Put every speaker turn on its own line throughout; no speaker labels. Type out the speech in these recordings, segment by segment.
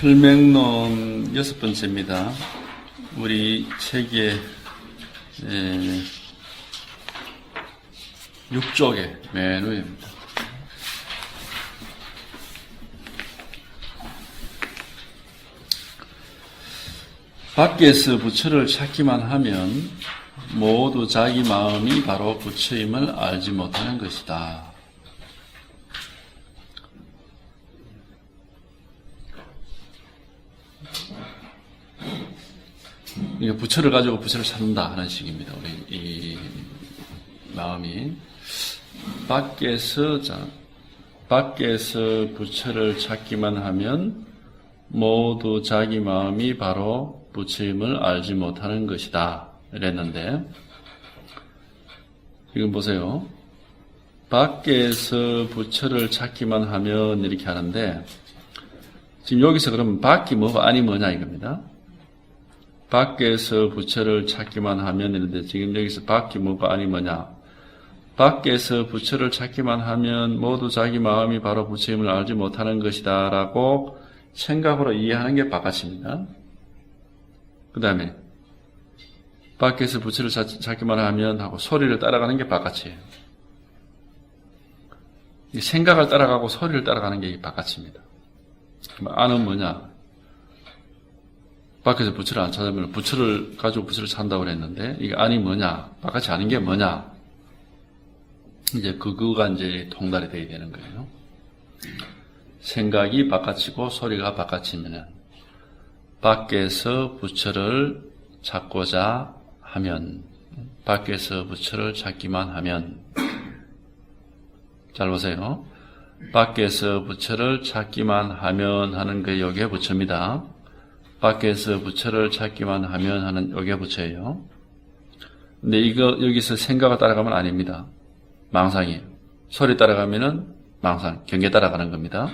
설명론 6번째입니다. 우리 책의 6쪽의 맨 위입니다. 밖에서 부처를 찾기만 하면 모두 자기 마음이 바로 부처임을 알지 못하는 것이다. 이게 부처를 가지고 부처를 찾는다 하는 식입니다. 우리 이 마음이 밖에서 부처를 찾기만 하면 모두 자기 마음이 바로 부처임을 알지 못하는 것이다. 이랬는데 지금 보세요. 밖에서 부처를 찾기만 하면 이렇게 하는데 지금 여기서 그러면 밖이 뭐고 안이 뭐냐 이겁니다. 밖에서 부처를 찾기만 하면 이런데 지금 여기서 밖이 뭐고 안이 뭐냐. 밖에서 부처를 찾기만 하면 모두 자기 마음이 바로 부처임을 알지 못하는 것이다 라고 생각으로 이해하는 게 바깥입니다. 그 다음에 밖에서 부처를 찾기만 하면 하고 소리를 따라가는 게 바깥이에요. 생각을 따라가고 소리를 따라가는 게 바깥입니다. 안은 뭐냐? 밖에서 부처를 안 찾으면 부처를 가지고 부처를 찾는다고 그랬는데 이게 안이 뭐냐? 바깥이 아닌 게 뭐냐? 이제 그거가 이제 통달이 돼야 되는 거예요. 생각이 바깥이고 소리가 바깥이면은 밖에서 부처를 찾고자 하면 밖에서 부처를 찾기만 하면 잘 보세요. 밖에서 부처를 찾기만 하면 하는 게 여기에 부처입니다. 밖에서 부처를 찾기만 하면 하는 여기에 부처예요. 근데 이거 여기서 생각을 따라가면 아닙니다. 망상이에요. 소리 따라가면은 망상, 경계 따라가는 겁니다.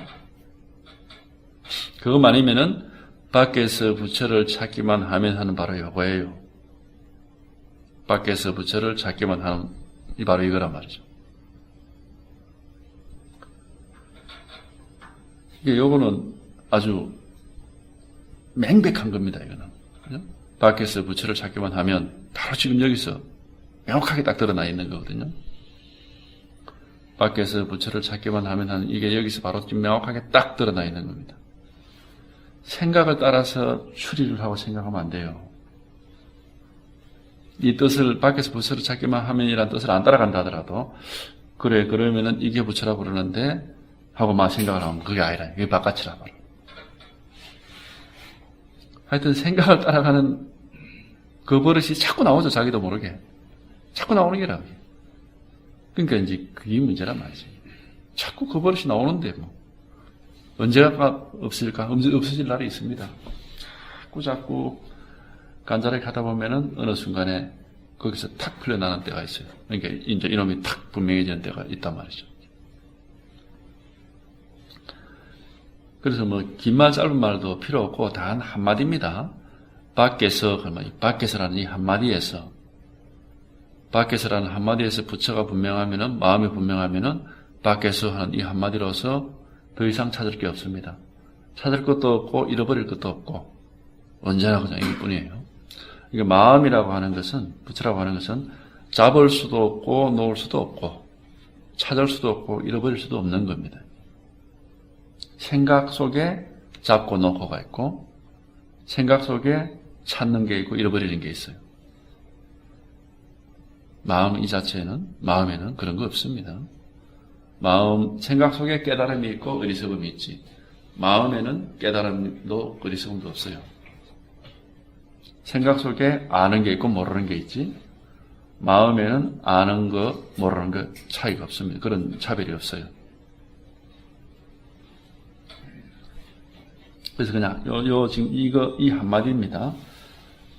그것만 아니면은 밖에서 부처를 찾기만 하면 하는 바로 이거예요. 밖에서 부처를 찾기만 하는 이 바로 이거란 말이죠. 이게 요거는 아주 맹백한 겁니다. 이거는 그죠? 밖에서 부처를 찾기만 하면 바로 지금 여기서 명확하게 딱 드러나 있는 거거든요. 밖에서 부처를 찾기만 하면 하는 이게 여기서 바로 지금 명확하게 딱 드러나 있는 겁니다. 생각을 따라서 추리를 하고 생각하면 안 돼요. 이 뜻을 밖에서 부처를 찾기만 하면이라는 뜻을 안 따라간다 하더라도 그래 그러면은 이게 부처라고 그러는데 하고 막 생각을 하면 그게 아니라 이게 바깥이라 말이야. 하여튼 생각을 따라가는 그 버릇이 자꾸 나오죠. 자기도 모르게 자꾸 나오는 게라. 그러니까 이제 그게 문제란 말이지. 자꾸 그 버릇이 나오는데 뭐 언제가 없을까? 없어질 날이 있습니다. 자꾸 간절하게 하다 보면은 어느 순간에 거기서 탁 풀려나는 때가 있어요. 그러니까 이제 이놈이 탁 분명해지는 때가 있단 말이죠. 그래서 뭐 긴 말 짧은 말도 필요 없고 단 한마디입니다. 밖에서 그러면 밖에서라는 이 한마디에서 밖에서라는 한마디에서 부처가 분명하면은 마음이 분명하면은 밖에서 하는 이 한마디로서 더 이상 찾을 게 없습니다. 찾을 것도 없고 잃어버릴 것도 없고 언제나 그냥 이뿐이에요. 이게 마음이라고 하는 것은 부처라고 하는 것은 잡을 수도 없고 놓을 수도 없고 찾을 수도 없고 잃어버릴 수도 없는 겁니다. 생각 속에 잡고 놓고가 있고 생각 속에 찾는 게 있고 잃어버리는 게 있어요. 마음 이 자체는 마음에는 그런 거 없습니다. 마음 생각 속에 깨달음이 있고 어리석음이 있지. 마음에는 깨달음도 어리석음도 없어요. 생각 속에 아는 게 있고 모르는 게 있지. 마음에는 아는 거 모르는 거 차이가 없습니다. 그런 차별이 없어요. 그래서 그냥 지금 이 한마디입니다.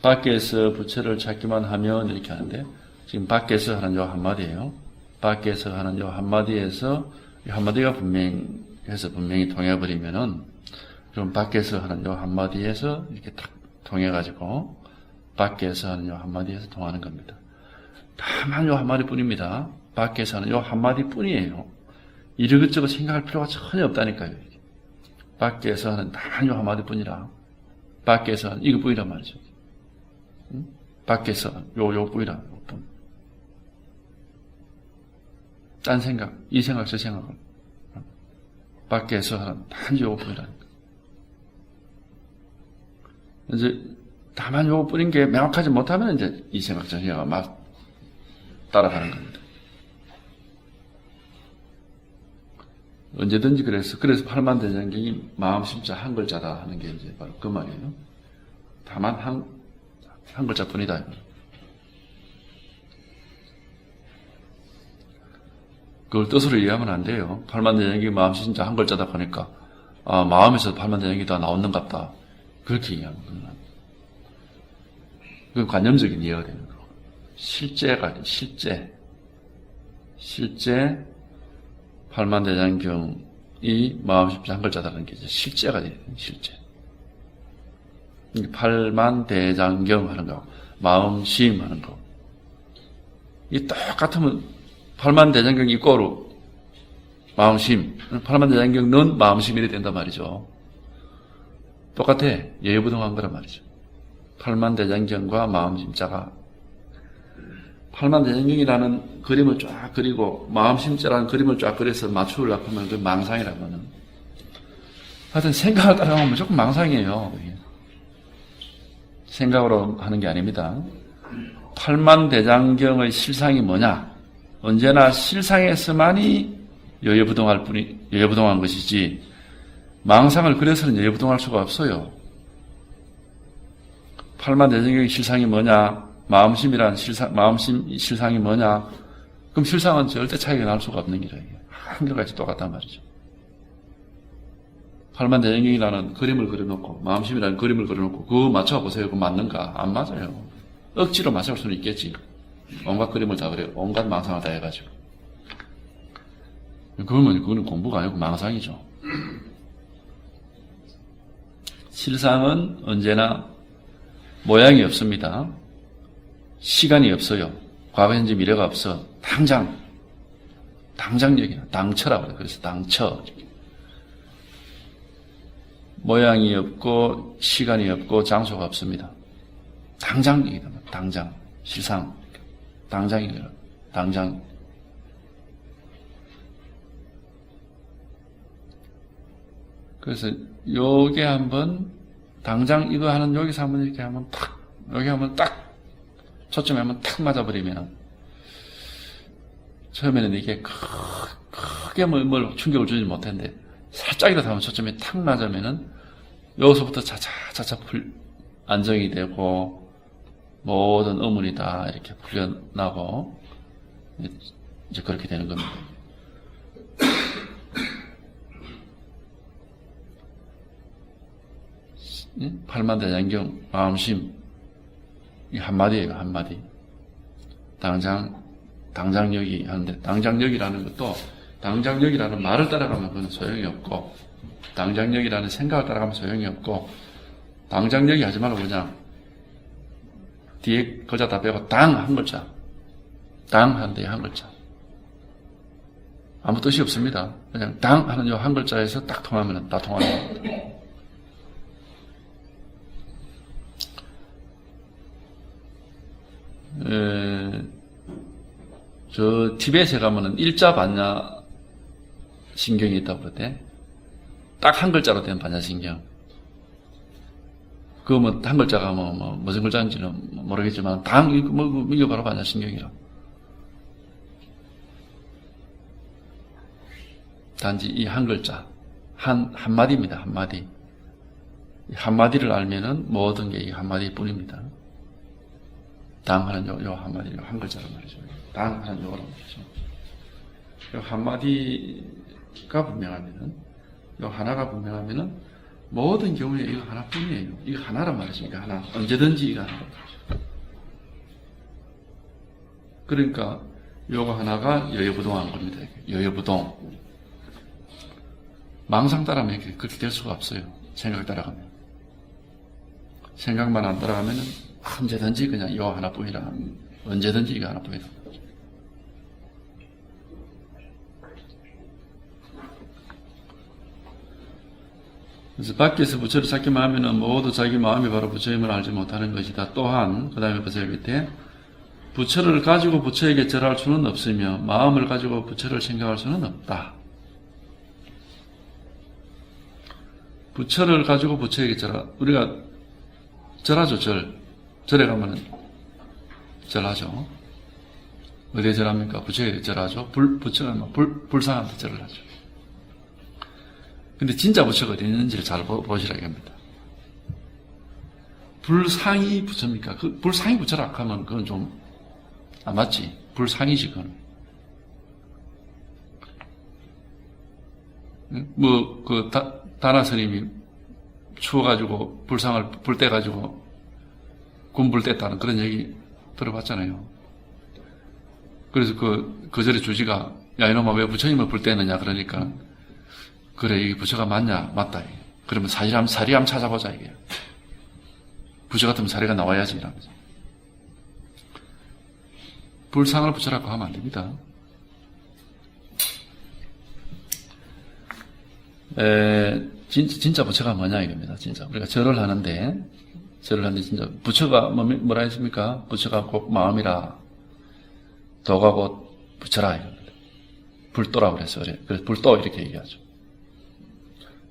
밖에서 부처를 찾기만 하면 이렇게 하는데 지금 밖에서 하는 요 한마디예요. 밖에서 하는 요 한마디에서 이 한마디가 분명히 통해버리면은 그럼 밖에서 하는 요 한마디에서 이렇게 딱 통해가지고 밖에서 하는 요 한마디에서 통하는 겁니다. 다만 요 한마디뿐입니다. 밖에서 하는 요 한마디뿐이에요. 이것저것 생각할 필요가 전혀 없다니까요. 밖에서는 단 요 한마디뿐이라. 밖에서는 이것뿐이란 말이죠. 응? 밖에서 요뿐이라. 요뿐. 딴 생각, 이 생각, 저 생각을. 밖에서는 단 요뿐이라는 거. 이제 다만 요뿐인 게 명확하지 못하면 이제 이 생각, 저 생각을 막 따라가는 겁니다. 언제든지 그래서 팔만대장경이 마음 심자 한 글자다 하는 게 이제 바로 그 말이에요. 다만 한 글자뿐이다. 그걸 뜻으로 이해하면 안 돼요. 팔만대장경이 마음 심자 한 글자다 보니까 마음에서 팔만대장경이 다 나오는갑다. 그렇게 이해하면 됩니다. 그건 관념적인 이해가 되는 거고. 실제 팔만대장경이 마음 심자 한 글자다라는 게 이제 실제가 돼요. 실제. 팔만대장경 하는 거, 마음심 하는 거. 이 똑같으면 팔만대장경 이꼬로 마음심, 팔만대장경은 마음심이 된단 말이죠. 똑같아. 예외부동한 거란 말이죠. 팔만대장경과 마음심자가 팔만대장경이라는 그림을 쫙 그리고 마음심자라는 그림을 쫙 그려서 맞추려고 하면 그 망상이라고 하는. 하여튼 생각을 따라가면 무조건 망상이에요. 생각으로 하는 게 아닙니다. 팔만대장경의 실상이 뭐냐? 언제나 실상에서만이 여여부동한 것이지 망상을 그려서는 여여부동할 수가 없어요. 팔만대장경의 실상이 뭐냐? 마음심이란 마음심 실상이 뭐냐? 그럼 실상은 절대 차이가 날 수가 없는 길이에요. 한결같이 똑같단 말이죠. 팔만대장경이라는 그림을 그려놓고 마음심이라는 그림을 그려놓고 그거 맞춰보세요. 그거 맞는가? 안 맞아요. 억지로 맞출 수는 있겠지. 온갖 그림을 다 그래요. 온갖 망상을 다 해가지고. 그거는 공부가 아니고 망상이죠. 실상은 언제나 모양이 없습니다. 시간이 없어요. 과거, 현재, 미래가 없어. 당장력이야. 당처라고 그래요. 그래서 당처. 모양이 없고, 시간이 없고, 장소가 없습니다. 당장력이다. 당장. 실상. 당장이에요. 당장. 그래서 요게 한번, 당장 이거 하는 여기서 한번 이렇게 하면 탁, 여기 한번 딱, 초점에 한번 탁 맞아버리면, 처음에는 이게 크게 뭘 충격을 주지 못했는데, 살짝이라도 하면 초점에 탁 맞으면은, 여기서부터 차차 안정이 되고, 모든 의문이 다 이렇게 풀려나고, 이제 그렇게 되는 겁니다. 팔만대장경, 마음심, 이 한마디예요, 한마디. 당장력이 하는데, 당장력이라는 것도, 당장력이라는 말을 따라가면 그건 소용이 없고, 당장력이라는 생각을 따라가면 소용이 없고, 당장력이 하지 말고 그냥, 뒤에 글자 다 빼고, 한 글자. 하는데 한 글자. 아무 뜻이 없습니다. 그냥 하는 요 한 글자에서 딱 통하면 다 통하는 겁니다. 저 티베트에 가면은 일자 반야 신경이 있다고 그러대. 딱 한 글자로 된 반야 신경. 그 한 글자가 무슨 글자인지는 모르겠지만 이거 바로 반야 신경이라. 단지 이 한 글자, 한마디입니다. 한마디. 한마디를 알면은 모든 게 이 한마디뿐입니다. 당하는 요 한마디, 한 글자란 말이죠. 당하는 요거란 말이죠. 요 한마디가 분명하면은, 요 하나가 분명하면은, 모든 경우에 이거 하나뿐이에요. 이거 하나란 말이죠. 이거 하나. 언제든지 이거 하나란 말이죠. 그러니까, 요거 하나가 여여부동한 겁니다. 여여부동. 망상 따라가면 그렇게 될 수가 없어요. 생각 따라가면. 생각만 안 따라가면은, 언제든지 그냥 이거 하나뿐이라. 언제든지 이거 하나뿐이라. 그래서 밖에서 부처를 찾기만 하면은 모두 자기 마음이 바로 부처임을 알지 못하는 것이다. 또한 그 다음에 보세요. 밑에 부처를 가지고 부처에게 절할 수는 없으며 마음을 가지고 부처를 생각할 수는 없다. 부처를 가지고 부처에게 절하, 우리가 절하죠. 절에 가면은 절하죠. 어디에 절합니까? 부처에게 절하죠. 부처가 불상한테 절을 하죠. 근데 진짜 부처가 어디 있는지를 잘 보시라고 합니다. 불상이 부처입니까? 그 불상이 부처라 하면 그건 좀 안 맞지. 불상이지 그건. 뭐 그 다나 스님이 추워가지고 불상을 불 떼가지고 군불 뗐다는 그런 얘기 들어봤잖아요. 그래서 그 절의 주지가 야 이놈아 왜 부처님을 불 떼느냐 그러니까 그래 이게 부처가 맞냐 맞다. 그러면 사리 한번 찾아보자 이게. 부처 같으면 사리가 나와야지 이러면서. 불상을 부처라고 하면 안 됩니다. 진짜 부처가 뭐냐 이겁니다. 진짜 우리가 절을 하는데 진짜 부처가 뭐라 했습니까? 부처가 곧 마음이라 도가 곧 부처라 이겁니다. 불도라고 그랬어요. 그래서 불도 이렇게 얘기하죠.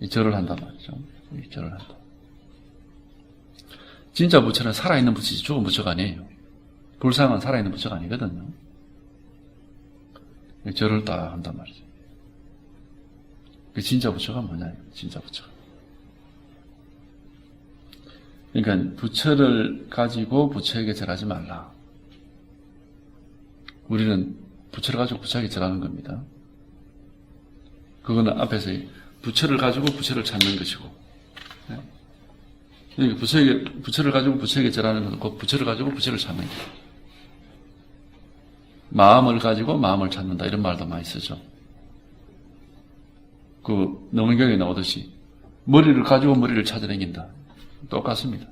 이 절을 한단 말이죠. 이 절을 한다. 진짜 부처는 살아있는 부처지 죽은 부처가 아니에요. 불상은 살아있는 부처가 아니거든요. 절을 딱 한단 말이죠. 그 진짜 부처가 뭐냐, 진짜 부처가. 그러니까 부처를 가지고 부처에게 절하지 말라. 우리는 부처를 가지고 부처에게 절하는 겁니다. 그거는 앞에서 부처를 가지고 부처를 찾는 것이고, 그러니까 부처를 가지고 부처에게 절하는 것은 곧 부처를 가지고 부처를 찾는 거예요. 마음을 가지고 마음을 찾는다 이런 말도 많이 쓰죠. 그 능언경에 나오듯이 머리를 가지고 머리를 찾아다닌다. 똑같습니다.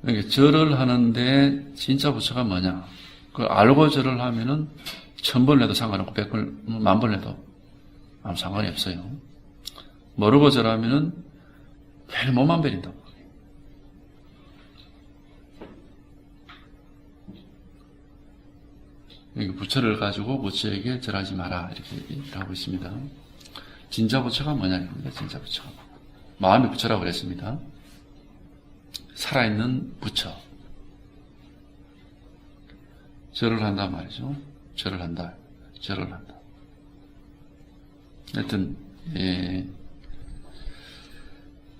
그러니까 절을 하는데 진짜 부처가 뭐냐? 그걸 알고 절을 하면은 1000번 해도 상관없고 100번, 10,000번 해도 아무 상관이 없어요. 모르고 절하면은 괜히 몸만 베린다고. 부처를 가지고 부처에게 절하지 마라 이렇게 얘기를 하고 있습니다. 진짜 부처가 뭐냐 이겁니다. 진짜 부처가 마음의 부처라고 그랬습니다. 살아있는 부처. 절을 한다 말이죠. 절을 한다. 하여튼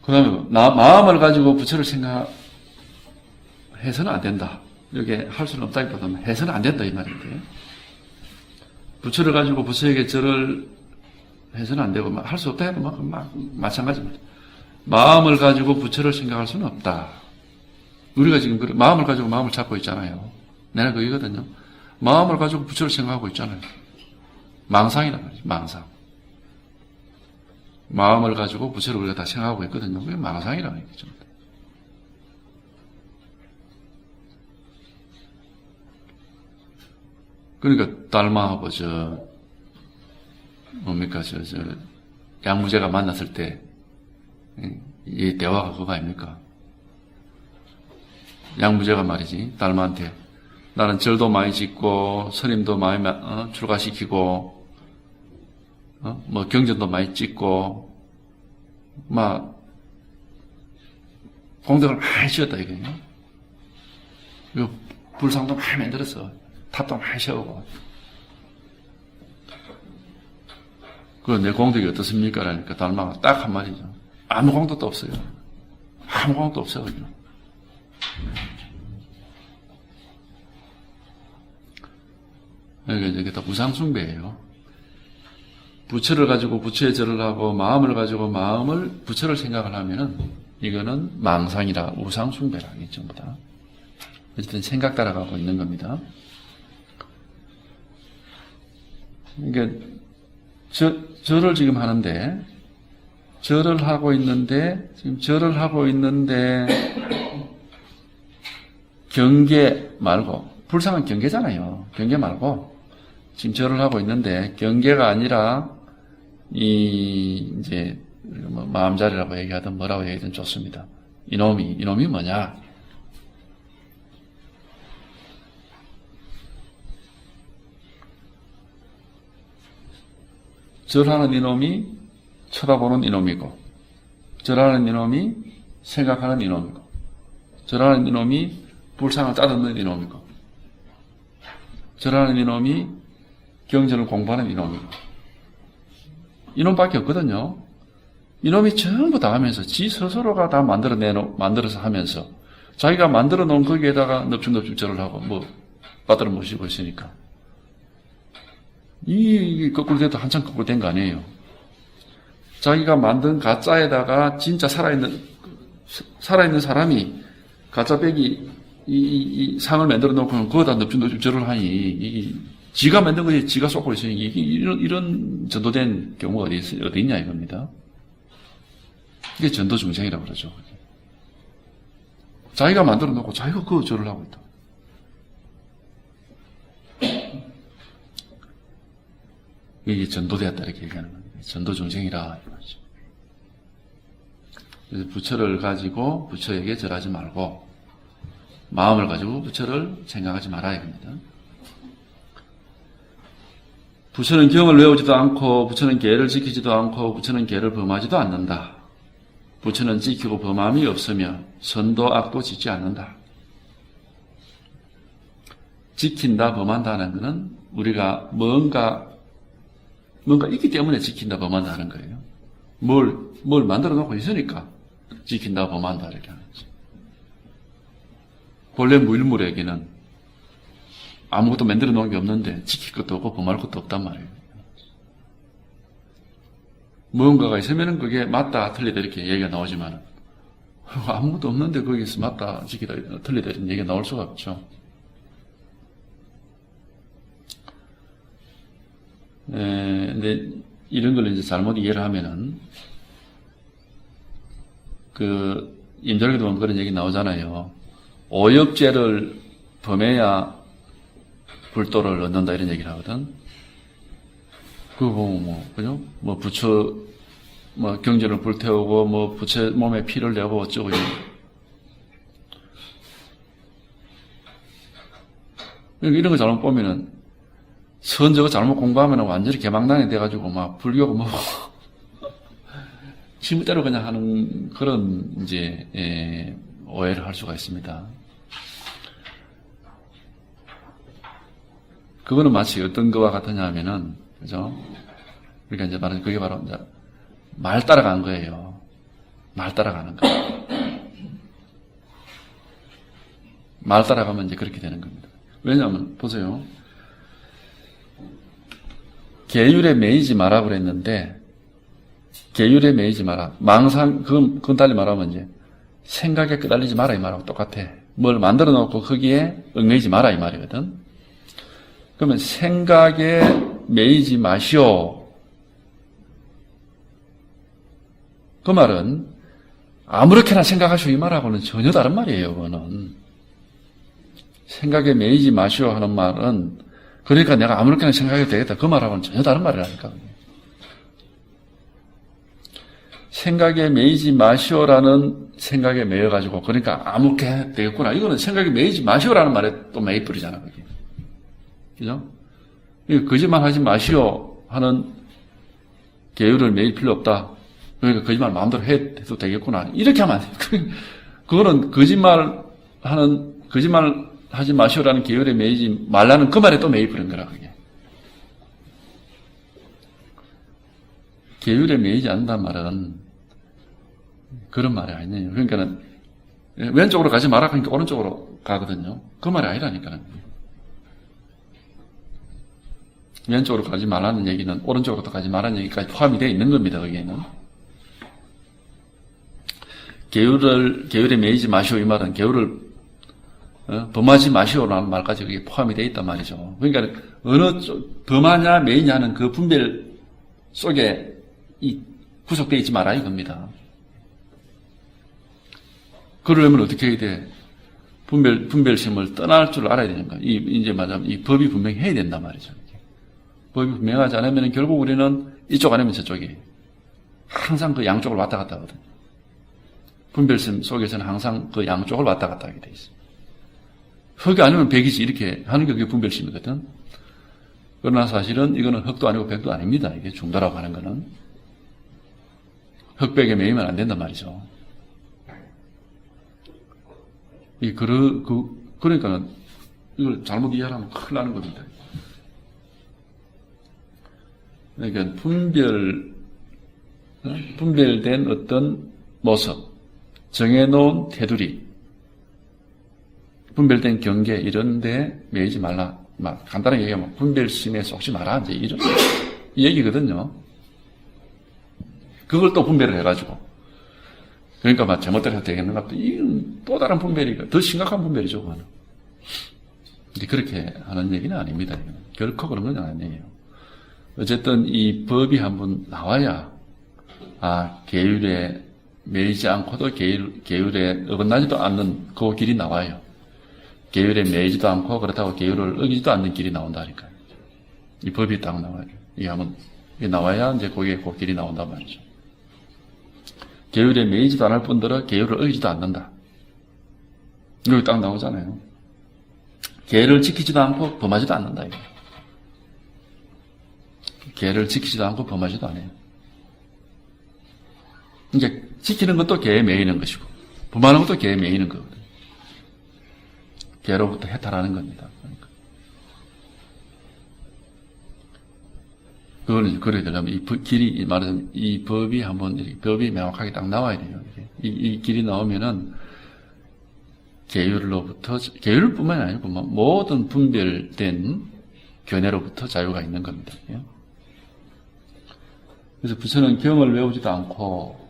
그 다음에 마음을 가지고 부처를 생각해서는 안 된다. 여기 할 수는 없다기보다는 해서는 안 된다 이 말인데, 부처를 가지고 부처에게 절을 해서는 안 되고 할 수 없다 해도 마찬가지입니다. 마음을 가지고 부처를 생각할 수는 없다. 우리가 지금 마음을 가지고 마음을 잡고 있잖아요. 내가 그거거든요. 마음을 가지고 부처를 생각하고 있잖아요. 망상이란 말이죠. 망상. 마음을 가지고 부처를 우리가 다 생각하고 있거든요. 그게 망상이라는 얘기죠. 그러니까 달마하고 양무제가 만났을 때 이 대화가 그거 아닙니까? 양무제가 말이지 달마한테 나는 절도 많이 짓고 스님도 많이 출가시키고 뭐 경전도 많이 찍고 막 공덕을 많이 지었다 이거예요. 그리고 불상도 많이 만들었어. 탑도 많이 세우고. 내 공덕이 어떻습니까? 라니까 달마가 딱 한마디죠. 아무 공덕도 없어요. 아무 공덕도 없어요. 이게 다 우상숭배예요. 부처를 가지고 부처의 절을 하고 마음을 가지고 부처를 생각을 하면은 이거는 망상이라 우상숭배라 이게 전부 다. 어쨌든 생각 따라가고 있는 겁니다. 그러니까 절을 지금 하는데 절을 하고 있는데 경계 말고 불상은 경계잖아요. 경계 말고 지금 절을 하고 있는데 경계가 아니라 이제 뭐 마음자리라고 얘기하든 뭐라고 얘기하든 좋습니다. 이놈이 뭐냐? 절하는 이놈이 쳐다보는 이놈이고, 절하는 이놈이 생각하는 이놈이고, 절하는 이놈이 불상을 따듬는 이놈이고, 절하는 이놈이 경전을 공부하는 이놈이고, 이놈밖에 없거든요. 이놈이 전부 다 하면서 지 스스로가 다 만들어서 하면서 자기가 만들어 놓은 거기에다가 넙죽넙죽 절을 하고 뭐 받들어 모시고 있으니까 이 거꾸로 돼도 한참 거꾸로 된 거 아니에요. 자기가 만든 가짜에다가 진짜 살아있는 사람이 가짜 백이 이 상을 만들어 놓고 그거다 넙죽넙죽 절을 하니 지가 만든 거지 지가 쏟고 있으니 이런 전도된 경우가 어디 있냐 이겁니다. 이게 전도중생이라고 그러죠. 자기가 만들어 놓고 자기가 그 절을 하고 있다. 이게 전도되었다 이렇게 얘기하는 겁니다. 전도중생이라 이거죠. 그래서 부처를 가지고 부처에게 절하지 말고 마음을 가지고 부처를 생각하지 말아야 합니다. 부처는 경을 외우지도 않고 부처는 계를 지키지도 않고 부처는 계를 범하지도 않는다. 부처는 지키고 범함이 없으며 선도 악도 짓지 않는다. 지킨다 범한다는 것은 우리가 뭔가 있기 때문에 지킨다 범한다는 거예요. 뭘 만들어 놓고 있으니까 지킨다 범한다 이렇게 하는 거죠. 본래 무일물에게는 아무것도 만들어 놓은 게 없는데 지킬 것도 없고 범할 것도 없단 말이에요. 무언가가 있으면 그게 맞다 틀리다 이렇게 얘기가 나오지만 아무것도 없는데 거기서 맞다 지키다 틀리다 이런 얘기가 나올 수가 없죠. 근데 이런 걸 이제 잘못 이해를 하면은 임절기도 보면 그런 얘기 나오잖아요. 오역죄를 범해야 불도를 얻는다 이런 얘기를 하거든. 그거 보면 그죠? 부처 경전을 불태우고 부처 몸에 피를 내고 어쩌고 이런 거 잘못 보면은 선저거 잘못 공부하면 완전히 개망난이 돼가지고 불교고 지무대로 그냥 하는 그런 이제 오해를 할 수가 있습니다. 그거는 마치 어떤 거와 같으냐 하면은 그죠? 그러니까 이제 그게 바로 이제 말 따라간 거예요. 말 따라가는 거. 말 따라가면 이제 그렇게 되는 겁니다. 왜냐하면 보세요. 계율에 매이지 마라 그랬는데 계율에 매이지 마라. 그건 달리 말하면 이제 생각에 끄달리지 마라 이 말하고 똑같아. 뭘 만들어 놓고 거기에 얽매이지 마라 이 말이거든. 그러면 생각에 매이지 마시오. 그 말은 아무렇게나 생각하시오 이 말하고는 전혀 다른 말이에요. 그거는 생각에 매이지 마시오 하는 말은 그러니까 내가 아무렇게나 생각해도 되겠다 그 말하고는 전혀 다른 말이라니까. 생각에 매이지 마시오라는 생각에 매여가지고 그러니까 아무렇게 되겠구나. 이거는 생각에 매이지 마시오라는 말에 또 매입버리잖아. 그게. 그죠? 거짓말 하지 마시오 하는 계율을 매일 필요 없다. 그러니까 거짓말 마음대로 해도 되겠구나. 이렇게 하면 안 돼요. 그거는 거짓말 하지 마시오라는 계율에 매이지 말라는 그 말에 또 매입버린 거라, 그게. 계율에 매이지 않는다는 말은 그런 말이 아니에요. 그러니까는 왼쪽으로 가지 마라 하니까 오른쪽으로 가거든요. 그 말이 아니라니까요. 왼쪽으로 가지 말라는 얘기는 오른쪽으로 가지 말라는 얘기까지 포함이 되어 있는 겁니다. 거기에는. 계율에 매이지 마시오 이 말은 계율을 범하지 마시오라는 말까지 그게 포함이 되어 있단 말이죠. 그러니까 어느 쪽 범하냐 매이냐는 그 분별 속에 구속되어 있지 마라 이겁니다. 그러려면 어떻게 해야 돼? 분별심을 떠날 줄 알아야 되는 거야. 이제 말하자면 이 법이 분명히 해야 된단 말이죠. 법이 분명하지 않으면 결국 우리는 이쪽 아니면 저쪽이 항상 그 양쪽을 왔다 갔다 하거든요. 분별심 속에서는 항상 그 양쪽을 왔다 갔다 하게 돼 있어요. 흑이 아니면 백이지 이렇게 하는 게 그게 분별심이거든. 그러나 사실은 이거는 흑도 아니고 백도 아닙니다. 이게 중도라고 하는 거는. 흑백에 매이면 안 된단 말이죠. 그러니까 이걸 잘못 이해하면 큰일 나는 겁니다. 그러니까 분별된 어떤 모습, 정해놓은 테두리, 분별된 경계 이런데 매이지 말라. 간단하게 얘기하면 분별심에 속지 마라. 이제 이런 이 얘기거든요. 그걸 또 분별을 해가지고 그러니까 제멋대로 해도 되겠는가? 이건 또 다른 분별이가 더 심각한 분별이죠. 그거는. 근데 그렇게 하는 얘기는 아닙니다. 이거는. 결코 그런 건 아니에요. 어쨌든 이 법이 한번 나와야 계율에 매이지 않고도 계율에 어긋나지도 않는 그 길이 나와요. 계율에 매이지도 않고 그렇다고 계율을 어기지도 않는 길이 나온다니까요. 이 법이 딱 나와요. 이게 한번 나와야 이제 거기에 그 길이 나온단 말이죠. 계율에 매이지도 않을 뿐더러 계율을 어기지도 않는다. 여기 딱 나오잖아요. 계를 지키지도 않고 범하지도 않는다. 이거. 계를 지키지도 않고 범하지도 않아요. 그러니까 지키는 것도 계에 매이는 것이고 범하는 것도 계에 매이는 거거든요. 계로부터 해탈하는 겁니다. 그러니까. 그거는 그래야 되려면 이 길이 말하자면 이 법이 한번 이렇게 법이 명확하게 딱 나와야 돼요. 이 길이 나오면은 계율뿐만이 아니고 모든 분별된 견해로부터 자유가 있는 겁니다. 그래서 부처는 경을 외우지도 않고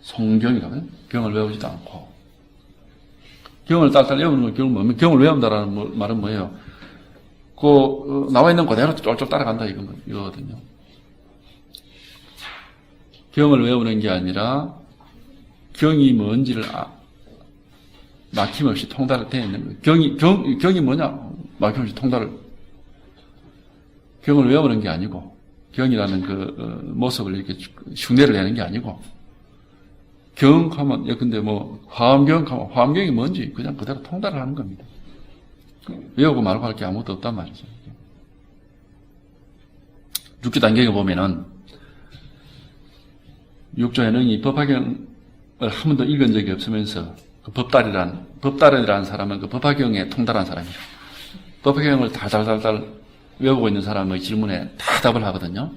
송경이라고요. 경을 외우지도 않고 경을 딸딸 외우는 건 경을 외운다라는 말은 뭐예요? 나와 있는 그대로 쫄쫄 따라간다 이거거든요. 경을 외우는 게 아니라 경이 뭔지를 막힘없이 통달을 되어 있는 거예요. 경이 뭐냐? 막힘없이 통달을 경을 외우는 게 아니고 경이라는 그 모습을 이렇게 흉내를 내는 게 아니고 경하면 근데 화엄경하면 화엄경이 뭔지 그냥 그대로 통달을 하는 겁니다. 외우고 말고 할 게 아무것도 없단 말이죠. 6조 단경에 보면은 6조에는 이 법화경을 한 번도 읽은 적이 없으면서 그 법달이라는 사람은 그 법화경에 통달한 사람이에요. 법화경을 달달달달 외우고 있는 사람의 질문에 다 답을 하거든요.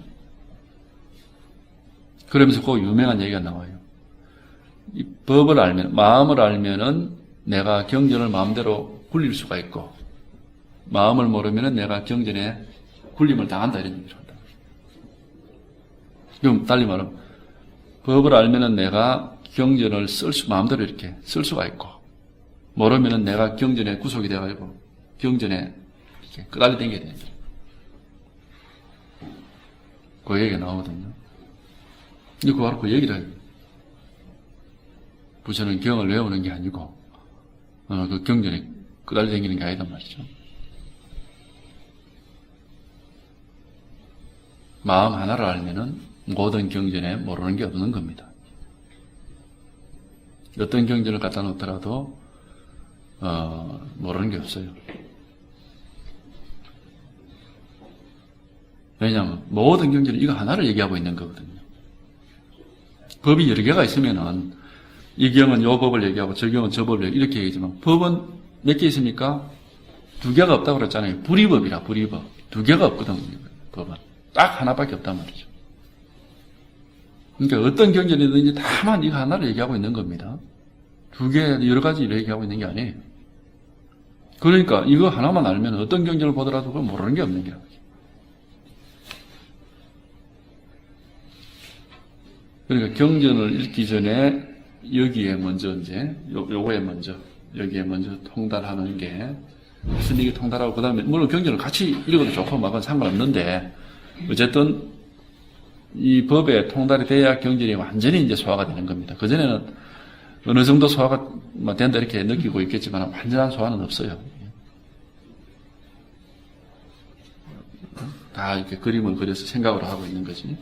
그러면서 그 유명한 얘기가 나와요. 이 법을 알면, 마음을 알면은 내가 경전을 마음대로 굴릴 수가 있고, 마음을 모르면은 내가 경전에 굴림을 당한다 이런 얘기를 한다. 그럼 달리 말하면 법을 알면은 내가 경전을 마음대로 이렇게 쓸 수가 있고, 모르면은 내가 경전에 구속이 되어가지고 경전에 이렇게 끄달리 댕겨야 됩니다. 그 얘기가 나오거든요. 근데 바로 그 얘기를 해요. 부처는 경을 외우는 게 아니고, 그 경전에 끄달리 댕기는 게 아니단 말이죠. 마음 하나를 알면은 모든 경전에 모르는 게 없는 겁니다. 어떤 경전을 갖다 놓더라도, 모르는 게 없어요. 왜냐하면 모든 경전은 이거 하나를 얘기하고 있는 거거든요. 법이 여러 개가 있으면은 이 경은 요 법을 얘기하고 저 경은 저 법을 이렇게 얘기하지만 법은 몇 개 있습니까? 2개가 없다고 그랬잖아요. 불이법이라 불이법. 2개가 없거든요. 법은. 딱 하나밖에 없단 말이죠. 그러니까 어떤 경전이든지 다만 이거 하나를 얘기하고 있는 겁니다. 2개 여러 가지를 얘기하고 있는 게 아니에요. 그러니까 이거 하나만 알면 어떤 경전을 보더라도 그걸 모르는 게 없는 거예요. 그러니까 경전을 읽기 전에 여기에 먼저 요거에 먼저 여기에 먼저 통달하는 게 무슨 얘기 통달하고 그 다음에 물론 경전을 같이 읽어도 좋고 막은 상관없는데 어쨌든 이 법에 통달이 돼야 경전이 완전히 이제 소화가 되는 겁니다. 그전에는 어느 정도 소화가 된다 이렇게 느끼고 있겠지만 완전한 소화는 없어요. 다 이렇게 그림을 그려서 생각을 하고 있는 거지.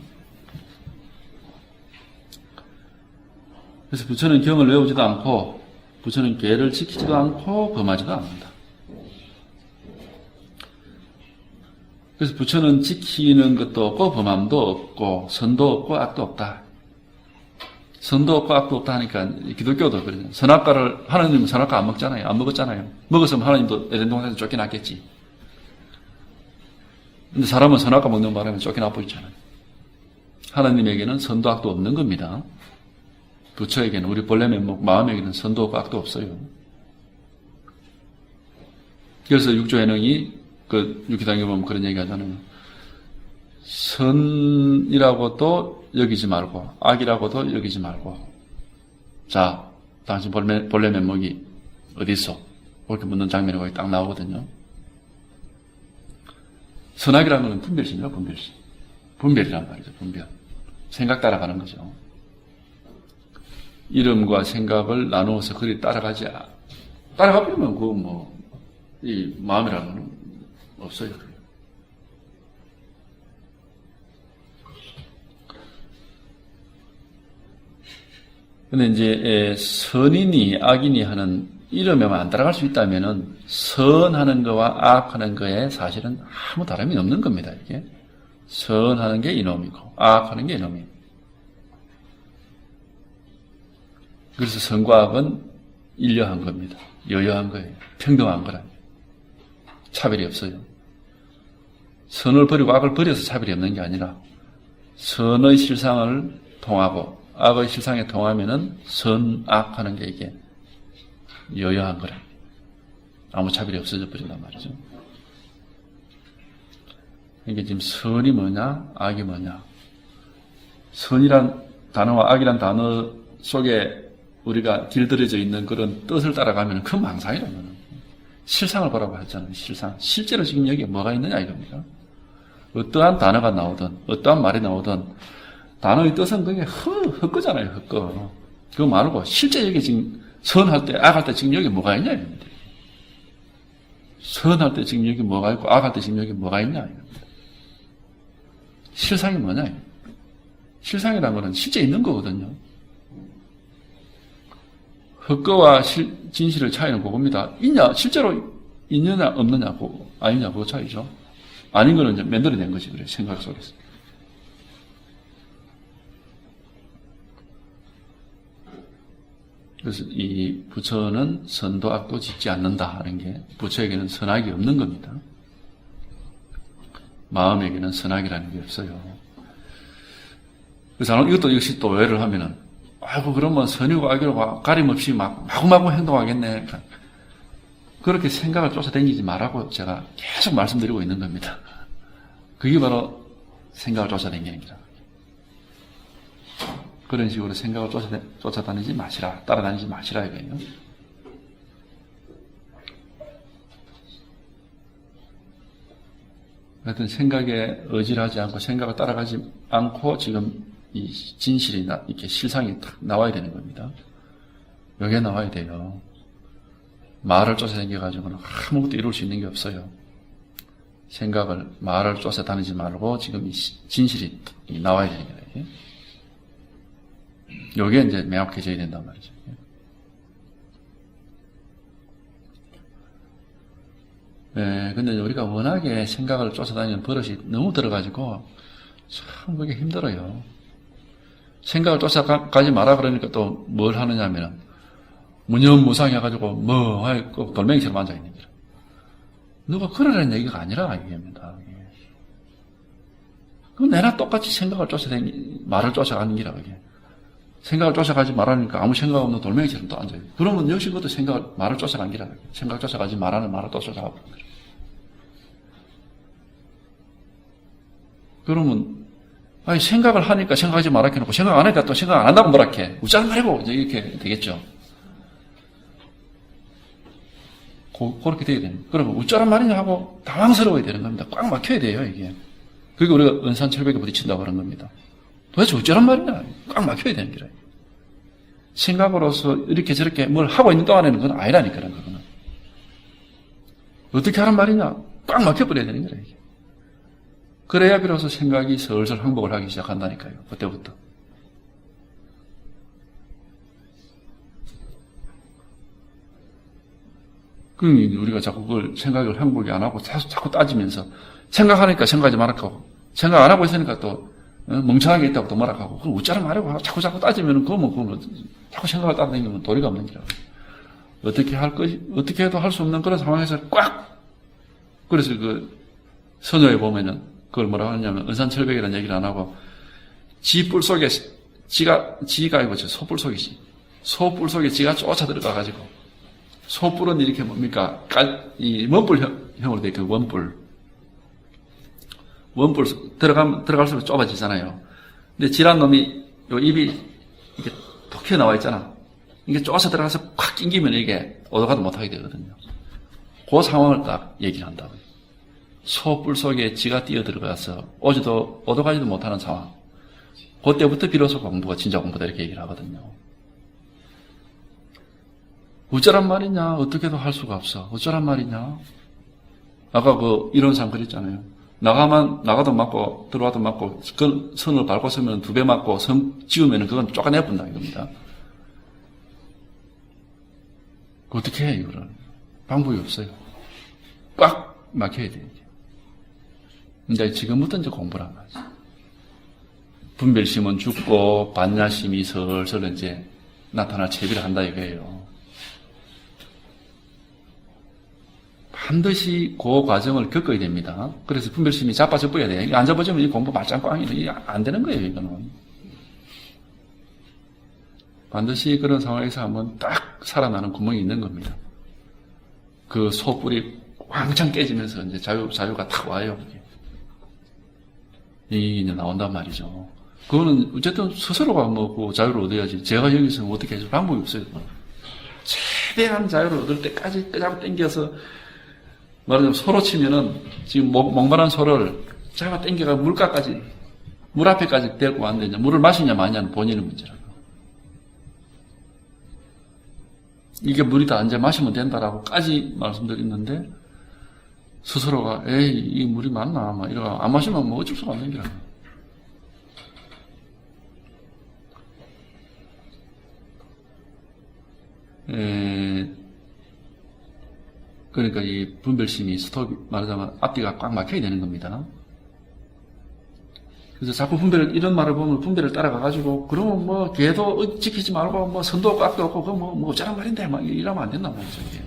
그래서 부처는 경을 외우지도 않고 부처는 계를 지키지도 않고 범하지도 않는다. 그래서 부처는 지키는 것도 없고 범함도 없고 선도 없고 악도 없다. 선도 없고 악도 없다 하니까 기독교도 그러잖아요. 선악과를 하나님은 선악과 안 먹잖아요. 안 먹었잖아요. 먹었으면 하나님도 에덴 동산에서 쫓겨났겠지. 근데 사람은 선악과 먹는 바람에 쫓겨나 버리잖아요. 하나님에게는 선도 악도 없는 겁니다. 부처에게는 우리 본래 면목 마음에게는 선도 없고 악도 없어요. 그래서 육조해능이 그 육기당에 보면 그런 얘기 하잖아요. 선이라고도 여기지 말고 악이라고도 여기지 말고 자 당신 본래 면목이 어디 있어? 그렇게 묻는 장면이 거기 딱 나오거든요. 선악이라는 건 분별심이라 분별심. 분별이란 말이죠. 분별. 생각 따라가는 거죠. 이름과 생각을 나누어서 그리 따라가 버리면 그거 뭐 이 마음이라는 건 없어요. 근데 이제 선이니 악이니 하는 이름에만 안 따라갈 수 있다면은 선하는 거와 악하는 거에 사실은 아무 다름이 없는 겁니다. 이게 선하는 게 이놈이고 악하는 게 이놈이고. 그래서 선과 악은 일여한 겁니다. 여여한 거예요. 평등한 거라. 차별이 없어요. 선을 버리고 악을 버려서 차별이 없는 게 아니라 선의 실상을 통하고 악의 실상에 통하면은 선, 악 하는 게 이게 여여한 거라. 아무 차별이 없어져 버린단 말이죠. 그러니까 지금 선이 뭐냐, 악이 뭐냐. 선이란 단어와 악이란 단어 속에 우리가 길들여져 있는 그런 뜻을 따라가면 그 망상이라는 거는 실상을 보라고 했잖아요. 실상. 실제로 지금 여기에 뭐가 있느냐 이겁니다. 어떠한 단어가 나오든 어떠한 말이 나오든 단어의 뜻은 그게 헛거잖아요. 헛거. 그거 말고 실제 여기 지금 선할 때 악할 때 지금 여기 뭐가 있냐 이겁니다. 선할 때 지금 여기 뭐가 있고 악할 때 지금 여기 뭐가 있냐 이겁니다. 실상이 뭐냐 이겁니다. 실상이라는 거는 실제 있는 거거든요. 헛거와 진실의 차이는 그겁니다. 있냐, 실제로 있느냐, 없느냐, 아니냐, 그거 차이죠. 아닌 거는 이제 만들어낸 거지, 그래, 생각 속에서. 그래서 이 부처는 선도 악도 짓지 않는다 하는 게 부처에게는 선악이 없는 겁니다. 마음에게는 선악이라는 게 없어요. 그래서 이것도 역시 또 오해를 하면은 아이고, 그러면 선이고 악이고 가림없이 마구마구 행동하겠네. 그렇게 생각을 쫓아다니지 말라고 제가 계속 말씀드리고 있는 겁니다. 그게 바로 생각을 쫓아다니는 거라. 그런 식으로 생각을 쫓아다니지 마시라. 따라다니지 마시라 이거예요. 하여튼 생각에 의지하지 않고 생각을 따라가지 않고 지금 이 진실이 이렇게 실상이 탁 나와야 되는 겁니다. 여기에 나와야 돼요. 말을 쫓아다녀가지고는 아무것도 이룰 수 있는 게 없어요. 생각을, 말을 쫓아다니지 말고 지금 이 진실이 나와야 되는 거예요. 여기에 이제 명확해져야 된단 말이죠. 네, 근데 우리가 워낙에 생각을 쫓아다니는 버릇이 너무 들어가지고 참 그게 힘들어요. 생각을 쫓아가지 마라 그러니까 또 뭘 하느냐 하면 무념무상 해가지고 뭐 하고 돌멩이처럼 앉아있는 거라. 누가 그러라는 얘기가 아니라 이겁니다. 그럼 내나 똑같이 생각을 말을 쫓아가는 기라 그게. 생각을 쫓아가지 말라니까 아무 생각 없는 돌멩이처럼 또 앉아요. 그러면 역시 그것도 말을 쫓아간 기라. 생각 쫓아가지 말라는 말을 또 쫓아가고 그런 거라. 그러면 아니, 생각을 하니까 생각하지 말라 해놓고 생각 안 하니까 또 생각 안 한다고 뭐라 해. 웃자는 말이고, 이렇게 되겠죠. 그렇게 돼야 되는. 그러면 웃자란 말이냐 하고 당황스러워야 되는 겁니다. 꽉 막혀야 돼요, 이게. 그게 우리가 은산철벽에 부딪힌다고 하는 겁니다. 도대체 웃자란 말이냐? 꽉 막혀야 되는 거라. 생각으로서 이렇게 저렇게 뭘 하고 있는 동안에는 그건 아니라니까요, 그거는. 어떻게 하란 말이냐? 꽉 막혀버려야 되는 거라, 이게. 그래야 비로소 생각이 슬슬 항복을 하기 시작한다니까요. 그때부터. 우리가 자꾸 그걸 생각을 항복이 안 하고 자꾸 따지면서 생각하니까 생각하지 말라고 생각 안 하고 있으니까 또 멍청하게 있다고 또 뭐라 하고 그럼 어쩌라 말하고 자꾸 따지면은 그거는 자꾸 생각을 따라다니면 도리가 없는 거라고. 어떻게 해도 할 수 없는 그런 상황에서 꽉! 그래서 선조에 보면은 그걸 뭐라고 하냐면 은산철벽이라는 얘기를 안 하고 지 뿔 속에 지가 아니고 소뿔 속이지. 소뿔 속에 지가 쫓아 들어가가지고 소뿔은 이렇게 뭡니까? 이 원뿔형으로 돼 있고 원뿔 들어갈수록 좁아지잖아요. 근데 지란 놈이 요 입이 이렇게 톡 튀어나와 있잖아. 이게 쫓아 들어가서 콱 낑기면 이게 오도가도 못하게 되거든요. 그 상황을 딱 얘기를 한다고요. 소뿔 속에 지가 뛰어 들어가서 오도가지도 못하는 상황. 그때부터 비로소 공부가 진짜 공부다 이렇게 얘기를 하거든요. 어쩌란 말이냐? 어떻게도 할 수가 없어. 어쩌란 말이냐? 아까 이론상 그랬잖아요. 나가도 맞고 들어와도 맞고 선을 밟고 서면 2배 맞고 선 지우면 그건 쫓아내본다 이겁니다. 어떻게 해 이거를? 방법이 없어요. 꽉 막혀야 돼요. 근데 지금부터 이제 공부를 한 거지. 분별심은 죽고 반야심이 슬슬 이제 나타날 채비를 한다 이거예요. 반드시 그 과정을 겪어야 됩니다. 그래서 분별심이 자빠져버려야 돼요. 안 잡아지면 이 공부 말짱꽝이 안 되는 거예요, 이거는. 반드시 그런 상황에서 한번 딱 살아나는 구멍이 있는 겁니다. 그 소뿔이 왕창 깨지면서 이제 자유가 탁 와요. 이게 이제 나온단 말이죠. 그거는 어쨌든 스스로가 그 자유를 얻어야지. 제가 여기서 어떻게 해줄 방법이 없어요. 최대한 자유를 얻을 때까지 끄잡아 당겨서 말하자면 소로 치면은 지금 몽반한 소를 잡아 당겨가 물 앞에까지 데리고 왔는데 물을 마시냐 마냐는 본인의 문제라고. 이게 물이다 이제 마시면 된다라고까지 말씀드렸는데 스스로가 에이 이 물이 맞나 막 이러고 안 마시면 뭐 어쩔 수가 없는 거라. 그러니까 이 분별심이 말하자면 앞뒤가 꽉 막혀야 되는 겁니다. 그래서 자꾸 이런 말을 보면 분별을 따라가가지고, 그러면 뭐, 걔도 지키지 말고, 뭐, 선도 없고, 앞도 없고, 뭐, 어쩌란 말인데, 막, 이러면 안 된단 말이죠, 이게.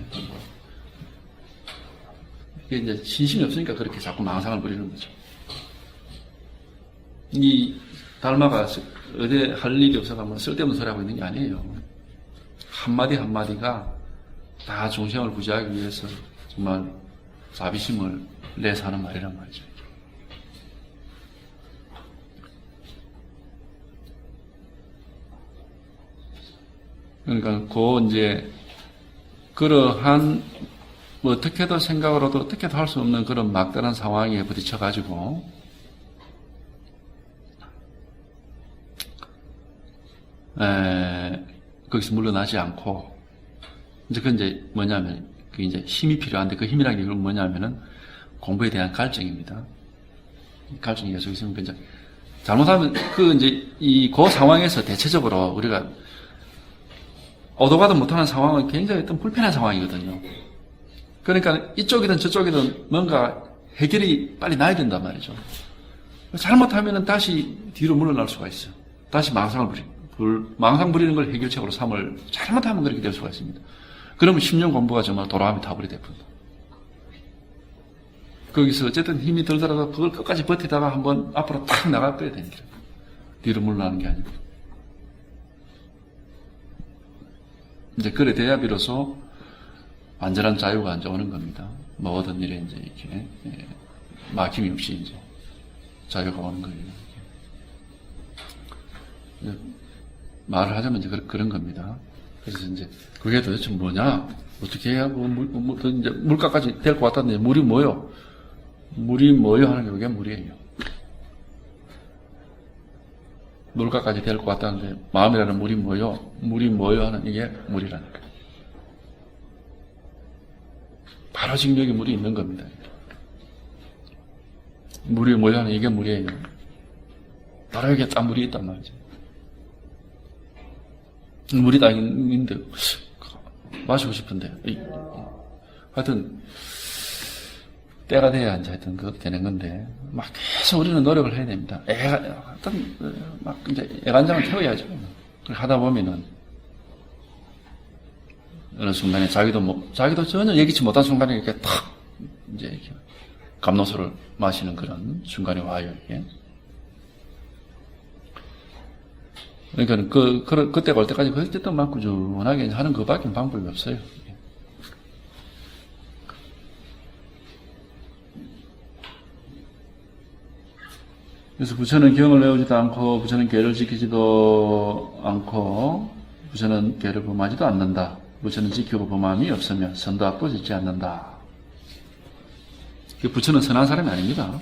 이게 이제, 신심이 없으니까 그렇게 자꾸 망상을 부리는 거죠. 이, 달마가 어디 할 일이 없어가 뭐, 쓸데없는 소리 하고 있는 게 아니에요. 한마디가 다 중생을 구제하기 위해서 정말 자비심을 내서 하는 말이란 말이죠. 그러니까 그러한 뭐 어떻게도 생각으로도 어떻게도 할 수 없는 그런 막다른 상황에 부딪혀가지고 거기서 물러나지 않고 그건 이제 뭐냐면 그게 이제 힘이 필요한데 그 힘이라는 게 뭐냐면은 공부에 대한 갈증입니다. 갈증이 계속 있으면 이제 잘못하면 그 상황에서 대체적으로 우리가 오도가도 못하는 상황은 굉장히 어떤 불편한 상황이거든요. 그러니까 이쪽이든 저쪽이든 뭔가 해결이 빨리 나야 된단 말이죠. 잘못하면은 다시 뒤로 물러날 수가 있어요. 다시 망상 부리는 걸 해결책으로 삼을 잘못하면 그렇게 될 수가 있습니다. 그러면 10년 공부가 정말 돌아가며 타버리 돼버립니다. 거기서 어쨌든 힘이 들더라도 그걸 끝까지 버티다가 한번 앞으로 탁 나가버려야 됩니다. 뒤로 물러나는 게 아니고. 이제 그래 돼야 비로소 완전한 자유가 이제 오는 겁니다. 모든 일에 이제 이렇게 막힘이 없이 이제 자유가 오는 거예요. 말을 하자면 이제 그런 겁니다. 그래서 이제 그게 도대체 뭐냐? 어떻게 해야 이제 물가까지 될 것 같다는데 물이 뭐요? 물이 뭐요 하는 게 그게 물이에요. 물가까지 될 것 같다는데 마음이라는 물이 뭐요? 물이 뭐요 하는 이게 물이라는 거예요. 바로 지금 여기 물이 있는 겁니다. 물이 뭐냐? 이게 물이에요. 바로 여기에 딱 물이 있단 말이죠. 물이 딱 있는데, 마시고 싶은데. 하여튼, 때가 돼야 이제 하여튼 그것도 되는 건데, 막 계속 우리는 노력을 해야 됩니다. 하여튼, 막 이제 애간장을 태워야죠. 그렇게 하다 보면은, 어느 순간에 자기도 전혀 예기치 못한 순간에 이렇게 탁, 이제 이렇게 감로소를 마시는 그런 순간이 와요, 이게. 그러니까, 그때가 올 때까지 그때도 막 꾸준하게 하는 그밖에 방법이 없어요. 그래서 부처는 경을 외우지도 않고, 부처는 계를 지키지도 않고, 부처는 계를 범하지도 않는다. 부처는 지키고 범함이 없으며, 선도 악도 짓지 않는다. 부처는 선한 사람이 아닙니다.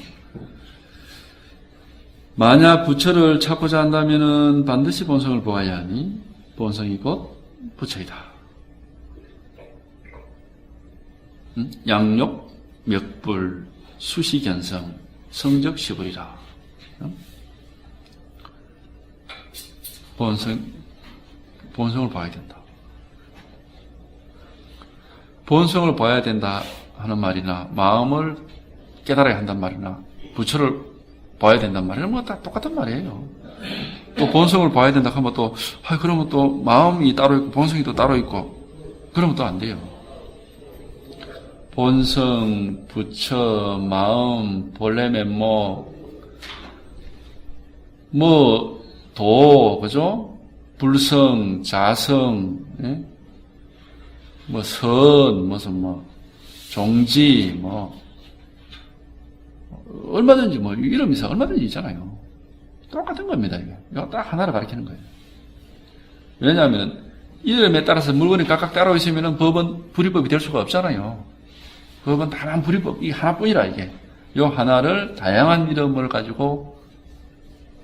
만약 부처를 찾고자 한다면 반드시 본성을 보아야 하니, 본성이 곧 부처이다. 양욕, 멱불, 수시견성, 성적 시불이라. 본성을 봐야 된다. 본성을 봐야 된다 하는 말이나, 마음을 깨달아야 한단 말이나, 부처를 봐야 된단 말이나, 뭐 다 똑같은 말이에요. 또 본성을 봐야 된다 하면 또, 그러면 또 마음이 따로 있고, 본성이 또 따로 있고, 그러면 또 안 돼요. 본성, 부처, 마음, 본래 면모, 그죠? 불성, 자성, 예? 종지, 얼마든지 이름이 얼마든지 있잖아요. 똑같은 겁니다, 이게. 이거 딱 하나를 가리키는 거예요. 왜냐하면, 이름에 따라서 물건이 각각 따로 있으면 법은 불이법이 될 수가 없잖아요. 법은 다만 불이법, 이 하나뿐이라, 이게. 요 하나를 다양한 이름을 가지고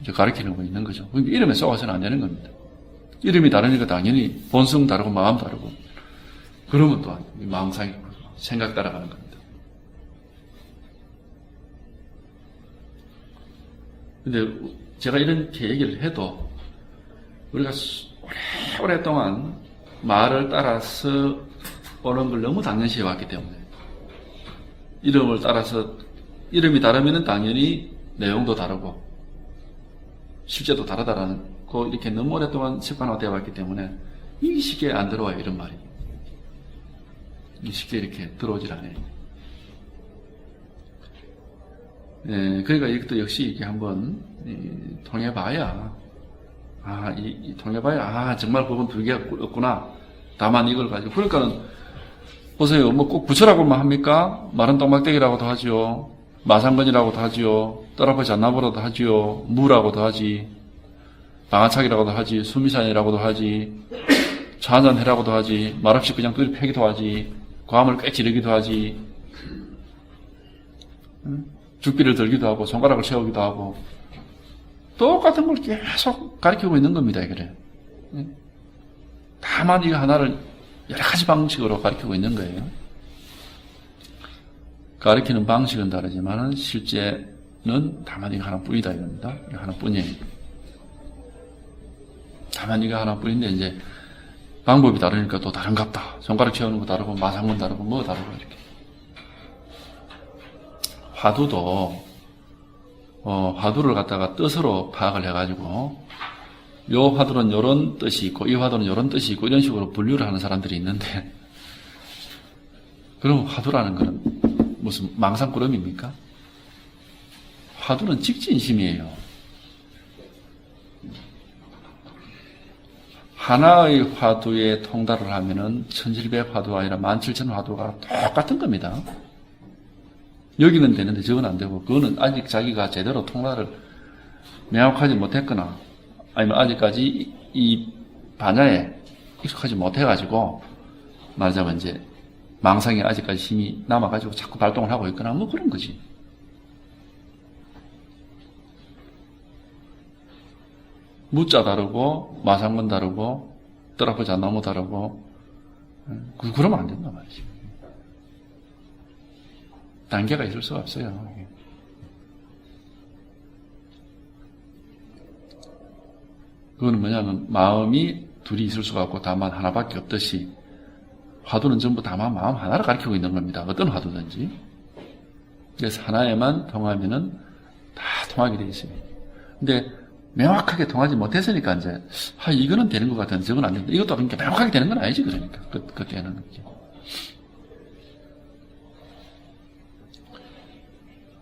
이제 가리키는 거 있는 거죠. 그러니까 이름에 쏘아서는 안 되는 겁니다. 이름이 다르니까 당연히 본성 다르고 마음 다르고, 그러면 또 마음상이 생각 따라가는 겁니다. 근데 제가 이렇게 얘기를 해도 우리가 오랫동안 말을 따라서 오는 걸 너무 당연시 해왔기 때문에, 이름을 따라서 이름이 다르면 당연히 내용도 다르고 실제도 다르다라는 거, 이렇게 너무 오랫동안 습관화되어 왔기 때문에 이게 쉽게 안 들어와요, 이런 말이. 쉽게 이렇게 들어오질 않아요. 그러니까 이것도 역시 이렇게 한번 통해봐야, 통해봐야, 정말 법은 두 개가 없구나. 다만 이걸 가지고. 그러니까는, 보세요. 꼭 부처라고만 합니까? 마른 똥막대기라고도 하지요. 마상건이라고도 하지요. 떨아프 잔나보라도 하지요. 무라고도 하지. 방아차기라고도 하지. 수미산이라고도 하지. 차한잔해라고도 하지. 말없이 그냥 뚜리 패기도 하지. 과음을 꽤 지르기도 하지. 죽비를 들기도 하고, 손가락을 세우기도 하고, 똑같은 걸 계속 가르치고 있는 겁니다, 이거를. 다만 이 하나를 여러 가지 방식으로 가르치고 있는 거예요. 가르치는 방식은 다르지만, 실제는 다만 이거 하나뿐이다, 이겁니다. 이거 하나뿐이에요. 다만 이거 하나뿐인데, 이제, 방법이 다르니까 또 다른갑다. 손가락 채우는 거 다르고, 마상건 다르고, 뭐 다르고, 이렇게. 화두도, 화두를 갖다가 뜻으로 파악을 해가지고, 요 화두는 요런 뜻이 있고, 이 화두는 요런 뜻이 있고, 이런 식으로 분류를 하는 사람들이 있는데, 그럼 화두라는 거는 무슨 망상꾸러미입니까? 화두는 직진심이에요. 하나의 화두에 통달을 하면은 1700 화두가 아니라 17,000 화두가 똑같은 겁니다. 여기는 되는데 저건 안 되고, 그거는 아직 자기가 제대로 통달을 명확하지 못했거나, 아니면 아직까지 이 반야에 익숙하지 못해가지고, 말하자면 이제 망상이 아직까지 힘이 남아가지고 자꾸 발동을 하고 있거나, 뭐 그런 거지. 무자 다르고, 마상건 다르고, 떨아프 잔나무 다르고, 그러면 안 된단 말이지. 단계가 있을 수가 없어요. 그거는 뭐냐면 마음이 둘이 있을 수가 없고 다만 하나밖에 없듯이 화두는 전부 다만 마음 하나를 가리키고 있는 겁니다. 어떤 화두든지. 그래서 하나에만 통하면은 다 통하게 되어 있습니다. 근데 명확하게 통하지 못했으니까 이제 이거는 되는 것 같은데 저건 안 된다. 이것도 그러니까 명확하게 되는 건 아니지 그러니까 그때는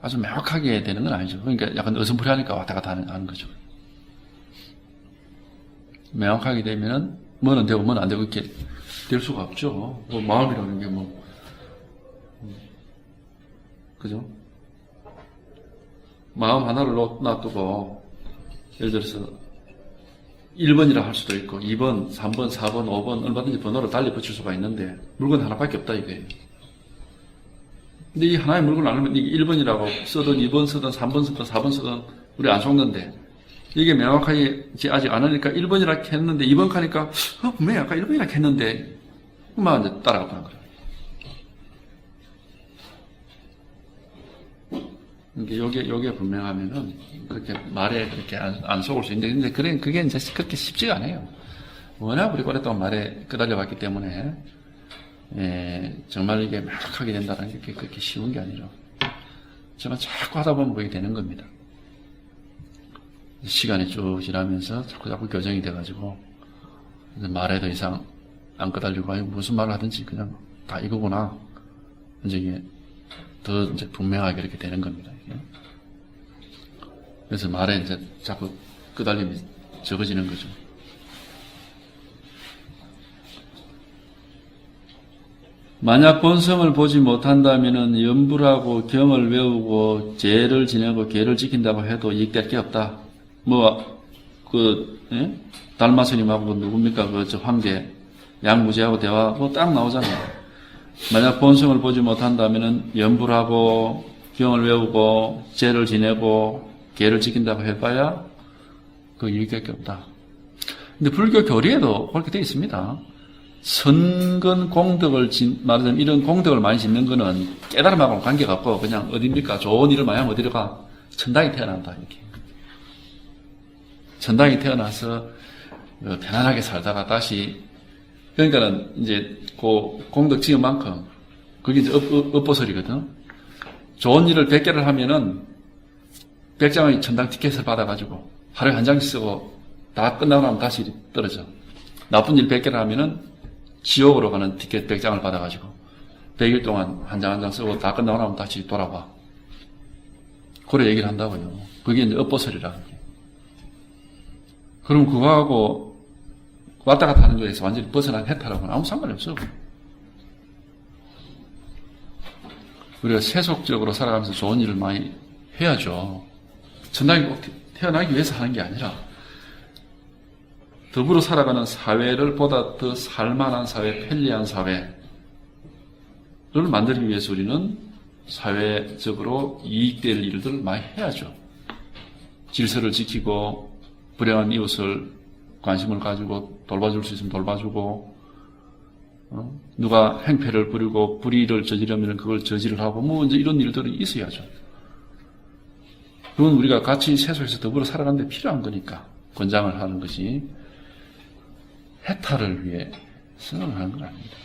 아주 명확하게 되는 건 아니죠. 그러니까 약간 어슴푸레하니까 왔다 갔다 하는 거죠. 명확하게 되면은 뭐는 되고 뭐는 안 되고 이렇게 될 수가 없죠. 뭐 마음이라는 게 그죠? 마음 하나를 놔두고 예를 들어서 1번이라 할 수도 있고 2번, 3번, 4번, 5번 얼마든지 번호를 달리 붙일 수가 있는데 물건 하나밖에 없다 이거예요. 근데 이 하나의 물건을 안 하면 이게 1번이라고 쓰든 2번 쓰든 3번 쓰든 4번 쓰든 우리 안 속는데 이게 명확하게 아직 안 하니까 1번이라 했는데 2번 가니까 분명히 아까 1번이라 했는데 그만 이제 따라가 보는 거예요. 요게 분명하면은 그렇게 말에 그렇게 안 속을 수 있는데 그게 이제 그렇게 쉽지가 않아요. 워낙 우리 오랫동안 말에 끄달려 왔기 때문에 정말 이게 명확하게 된다는 게 그렇게 쉬운 게 아니죠. 하지만 자꾸 하다 보면 그게 되는 겁니다. 시간이 쭉 지나면서 자꾸 교정이 돼가지고 말에 더 이상 안 끄달리고 무슨 말을 하든지 그냥 다 이거구나. 이제 이게 더 이제 분명하게 이렇게 되는 겁니다. 그래서 말에 이제 자꾸 끄달림이 적어지는 거죠. 만약 본성을 보지 못한다면은 염불하고 경을 외우고 제를 지내고 계를 지킨다고 해도 이익될 게 없다. 달마스님하고 누굽니까? 저 황제 양무제하고 대화 딱 나오잖아요. 만약 본성을 보지 못한다면은 염불하고 경을 외우고 제를 지내고 계를 지킨다고 해봐야 그 이익될 게 없다. 근데 불교 교리에도 그렇게 되어 있습니다. 선근 공덕을 말하자면 이런 공덕을 많이 짓는 거는 깨달음하고는 관계가 없고 그냥 어딥니까? 좋은 일을 많이 하면 어디로 가? 천당에 태어난다 이렇게. 천당에 태어나서 편안하게 살다가 다시 그러니까는 이제 그 공덕 지은 만큼 그게 이제 업보설이거든. 좋은 일을 100개를 하면은 100장의 천당 티켓을 받아가지고 하루에 한 장씩 쓰고 다 끝나고 나면 다시 떨어져. 나쁜 일 100개를 하면은 지옥으로 가는 티켓 100장을 받아가지고 100일 동안 한 장 한 장 쓰고 다 끝나고 나면 다시 돌아와. 그래 얘기를 한다고요. 그게 이제 업보설이라. 그럼 그거하고 왔다 갔다 하는 거에서 완전히 벗어난 해탈하고는 아무 상관이 없어. 우리가 세속적으로 살아가면서 좋은 일을 많이 해야죠. 천당에 꼭 태어나기 위해서 하는 게 아니라 더불어 살아가는 사회를 보다 더 살만한 사회, 편리한 사회를 만들기 위해서 우리는 사회적으로 이익될 일들을 많이 해야죠. 질서를 지키고 불행한 이웃을 관심을 가지고 돌봐줄 수 있으면 돌봐주고 누가 행패를 부리고 불의를 저지르면 그걸 저지를 하고 이제 이런 일들이 있어야죠. 그건 우리가 같이 세속에서 더불어 살아가는 데 필요한 거니까 권장을 하는 것이 해탈을 위해 생각을 하는 건 아닙니다.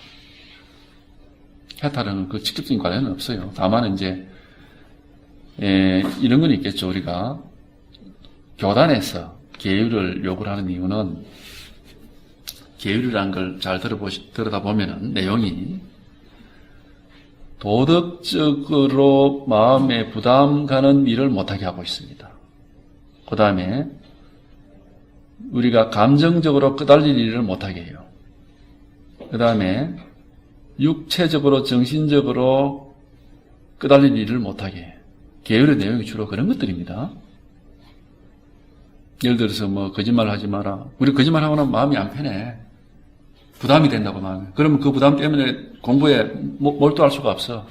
해탈은 그 직접적인 관련은 없어요. 다만 이제 이런 건 있겠죠. 우리가 교단에서 계율을 요구를 하는 이유는 계율이라는 걸 잘 들여다보면은 내용이 도덕적으로 마음에 부담 가는 일을 못하게 하고 있습니다. 그 다음에 우리가 감정적으로 끄달릴 일을 못하게 해요. 그 다음에 육체적으로 정신적으로 끄달릴 일을 못하게 해요. 계율의 내용이 주로 그런 것들입니다. 예를 들어서 거짓말을 하지 마라. 우리 거짓말하고 나면 마음이 안 편해. 부담이 된다고 마음이. 그러면 그 부담 때문에 공부에 몰두할 수가 없어.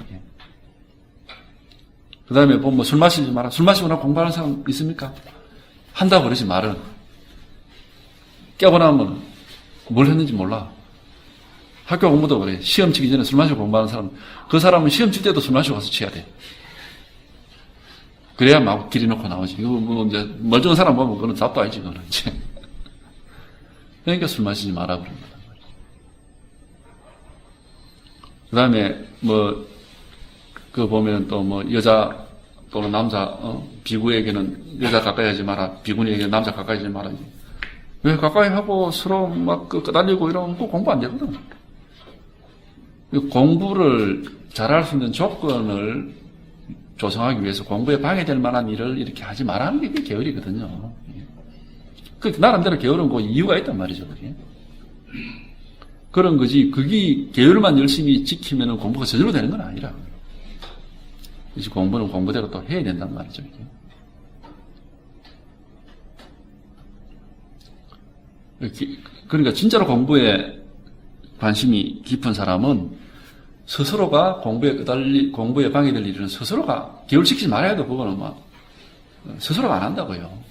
그 다음에 술 마시지 마라. 술 마시고 나 공부하는 사람 있습니까? 한다고 그러지 말은. 깨고 나면 뭘 했는지 몰라. 학교 공부도 그래. 시험 치기 전에 술 마시고 공부하는 사람, 그 사람은 시험 칠 때도 술 마시고 가서 쳐야 돼. 그래야 막 길이 놓고 나오지. 이거 이제 멀쩡한 사람 보면 그건 답도 아니지, 그거는 이제. 그러니까 술 마시지 마라 그런 거다. 그 다음에 그 보면 또 여자 또는 남자, 비구에게는 여자 가까이 하지 마라. 비구니에게 남자 가까이 하지 마라. 왜 가까이 하고 서로 막 끄달리고 이러면 꼭 공부 안 되거든. 공부를 잘할 수 있는 조건을 조성하기 위해서 공부에 방해될 만한 일을 이렇게 하지 말라는 게 게으르거든요. 그 나름대로 게으른 그 이유가 있단 말이죠. 그게. 그런 거지. 그게 게으름만 열심히 지키면 공부가 저절로 되는 건 아니라. 그래서 공부는 공부대로 또 해야 된단 말이죠. 이게. 그러니까 진짜로 공부에 관심이 깊은 사람은 스스로가 공부에 방해될 일은 스스로가 게을시키지 말아야 해도 그거는 막 스스로가 안 한다고요.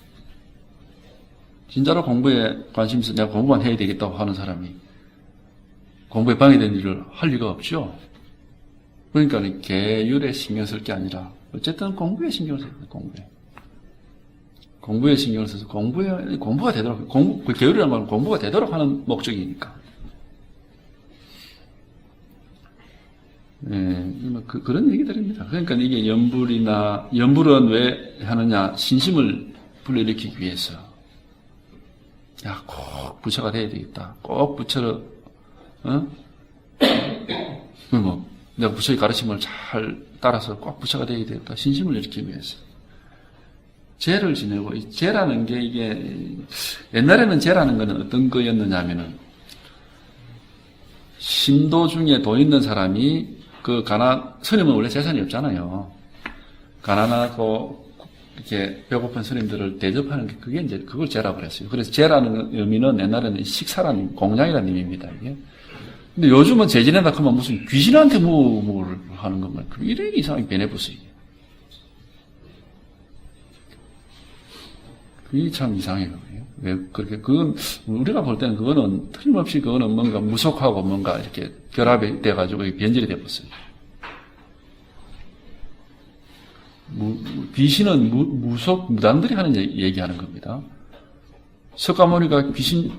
진짜로 공부에 관심이 있어 내가 공부만 해야 되겠다고 하는 사람이 공부에 방해되는 일을 할 리가 없죠. 그러니까 계율에 신경 쓸 게 아니라 어쨌든 공부에 신경을 써야 돼요. 공부에 신경을 써서 공부가 되도록 그 계율이라는 말은 공부가 되도록 하는 목적이니까. 그런 얘기들입니다. 그러니까 이게 연불은 왜 하느냐? 신심을 불러일으키기 위해서. 야, 꼭 부처가 돼야 되겠다. 꼭 부처를, 내가 부처의 가르침을 잘 따라서 꼭 부처가 돼야 되겠다. 신심을 일으키기 위해서. 죄를 지내고, 이 죄라는 게 이게, 옛날에는 죄라는 거는 어떤 거였느냐면은, 신도 중에 돈 있는 사람이 스님은 원래 재산이 없잖아요. 가난하고, 이렇게 배고픈 스님들을 대접하는 게 그걸 죄라고 그랬어요. 그래서 죄라는 의미는 옛날에는 식사라는, 공양이라는 의미입니다, 이게. 근데 요즘은 죄 지낸다 하면 무슨 귀신한테 뭘 하는 것만, 이런 이상하게 변해버렸어요. 그게 참 이상해요. 왜 그렇게, 우리가 볼 때는 그거는 틀림없이 그거는 뭔가 무속하고 뭔가 이렇게 결합이 돼가지고 변질이 돼버렸어요. 귀신은 무당들이 하는 얘기하는 겁니다. 석가모니가 귀신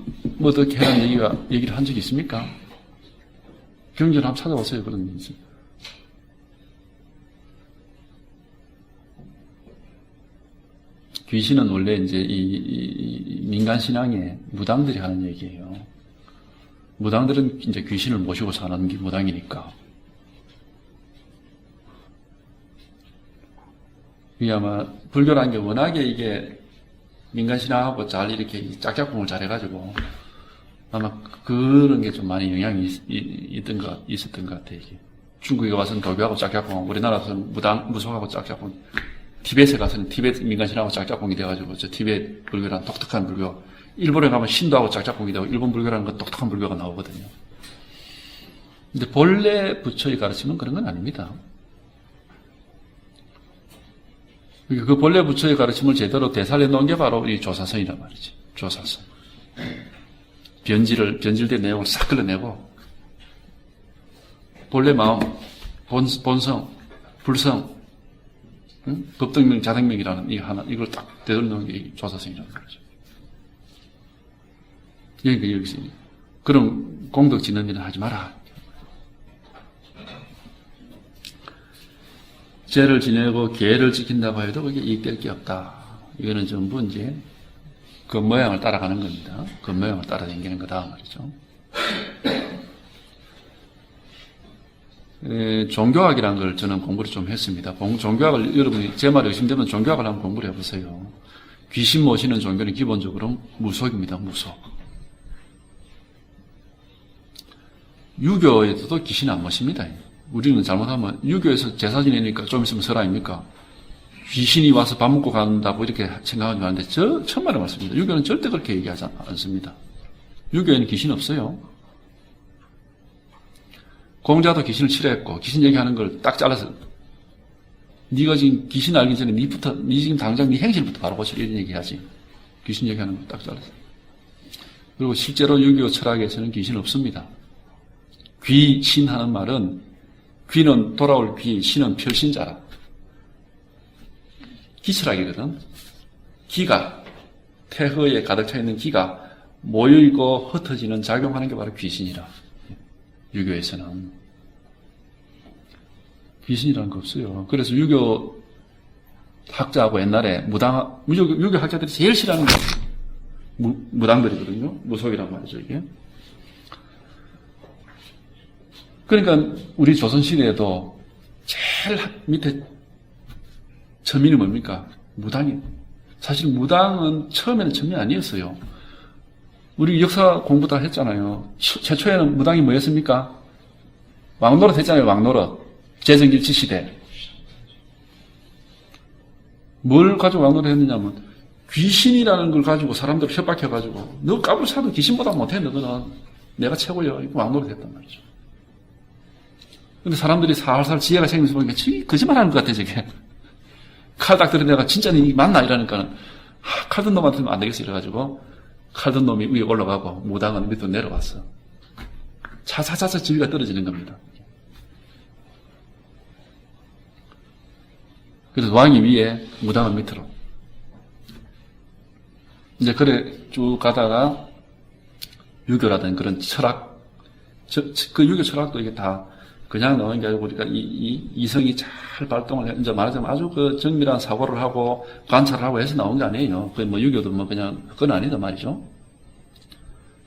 어떻게 하는 얘기를 한 적이 있습니까? 경전 한번 찾아보세요. 그런 얘기. 귀신은 원래 이제 이 민간 신앙에 무당들이 하는 얘기예요. 무당들은 이제 귀신을 모시고 사는 게 무당이니까. 이게 아마 불교라는 게 워낙에 이게 민간 신앙하고 잘 이렇게 짝짝꿍을 잘 해가지고 아마 그런 게 좀 많이 영향이 있었던 것 같아요. 이게. 중국에 와서는 도교하고 짝짝꿍하고 우리나라에서는 무속하고 짝짝꿍. 티벳에 가서는 티벳 민간신하고 짝짝꿍이 돼가지고 저 티벳 불교라는 독특한 불교. 일본에 가면 신도하고 짝짝꿍이 되고 일본 불교라는 건 독특한 불교가 나오거든요. 근데 본래 부처의 가르침은 그런 건 아닙니다. 그 본래 부처의 가르침을 제대로 되살려 놓은 게 바로 이 조사선이란 말이지. 조사선. 변질된 내용을 싹 끌어내고 본래 마음, 본성, 불성, 법등명, 자등명이라는 이걸 딱 되돌려놓은 게 조사성이라는 거죠. 여기서 그럼 공덕 짓는 일은 하지 마라. 죄를 지내고 계를 지킨다고 해도 그게 이익될 게 없다. 이거는 전부 이제 겉모양을 따라가는 겁니다. 겉모양을 따라다니는 거다 말이죠. 종교학이라는 걸 저는 공부를 좀 했습니다. 종교학을 여러분이 제 말에 의심되면 종교학을 한번 공부를 해보세요. 귀신 모시는 종교는 기본적으로 무속입니다. 무속. 유교에서도 귀신 안 모십니다. 우리는 잘못하면 유교에서 제사 지내니까 좀 있으면 설 아닙니까? 귀신이 와서 밥 먹고 간다고 이렇게 생각하지 마는데 천만에 맞습니다. 유교는 절대 그렇게 얘기하지 않습니다. 유교에는 귀신 없어요. 공자도 귀신을 싫어했고 귀신 얘기하는 걸 딱 잘라서 네가 지금 귀신 알기 전에 네 지금 당장 네 행실부터 바로 고쳐 이런 얘기하지. 귀신 얘기하는 걸 딱 잘라서. 그리고 실제로 유교 철학에서는 귀신 없습니다. 귀신하는 말은 귀는 돌아올 귀, 신은 별신자라. 기철학이거든. 기가 태허에 가득 차 있는 기가 모여있고 흩어지는 작용하는 게 바로 귀신이라. 유교에서는. 귀신이라는 거 없어요. 그래서 유교 학자하고 옛날에 유교 학자들이 제일 싫어하는 게 무당들이거든요. 무속이란 말이죠, 이게. 그러니까 우리 조선시대에도 제일 밑에 천민이 뭡니까? 무당이. 사실 무당은 처음에는 천민이 아니었어요. 우리 역사 공부 다 했잖아요. 최초에는 무당이 뭐였습니까? 왕노릇 했잖아요, 왕노릇. 제정길치 시대. 뭘 가지고 왕노릇 했느냐면, 귀신이라는 걸 가지고 사람들을 협박해가지고, 너 까불 사도 귀신보다 못해, 너는. 내가 최고야. 이거 왕노릇 했단 말이죠. 근데 사람들이 살살 지혜가 생기면서 보니까, 거짓말 하는 것 같아, 저게. 칼 딱 들은 내가 진짜 니 맞나? 이러니까는, 칼 든 놈한테는 안 되겠어. 이래가지고, 칼 든 놈이 위에 올라가고, 무당은 밑으로 내려왔어. 차차차차 지위가 떨어지는 겁니다. 그래서 왕이 위에, 무당은 밑으로. 이제 그래 쭉 가다가, 유교라든 그런 철학, 그 유교 철학도 이게 다 그냥 나오는 게 아니고, 우리가 이성이 잘 발동을 해, 이제 말하자면 아주 그 정밀한 사고를 하고, 관찰을 하고 해서 나온 게 아니에요. 그 뭐 유교도 뭐 그냥, 그건 아니다 말이죠.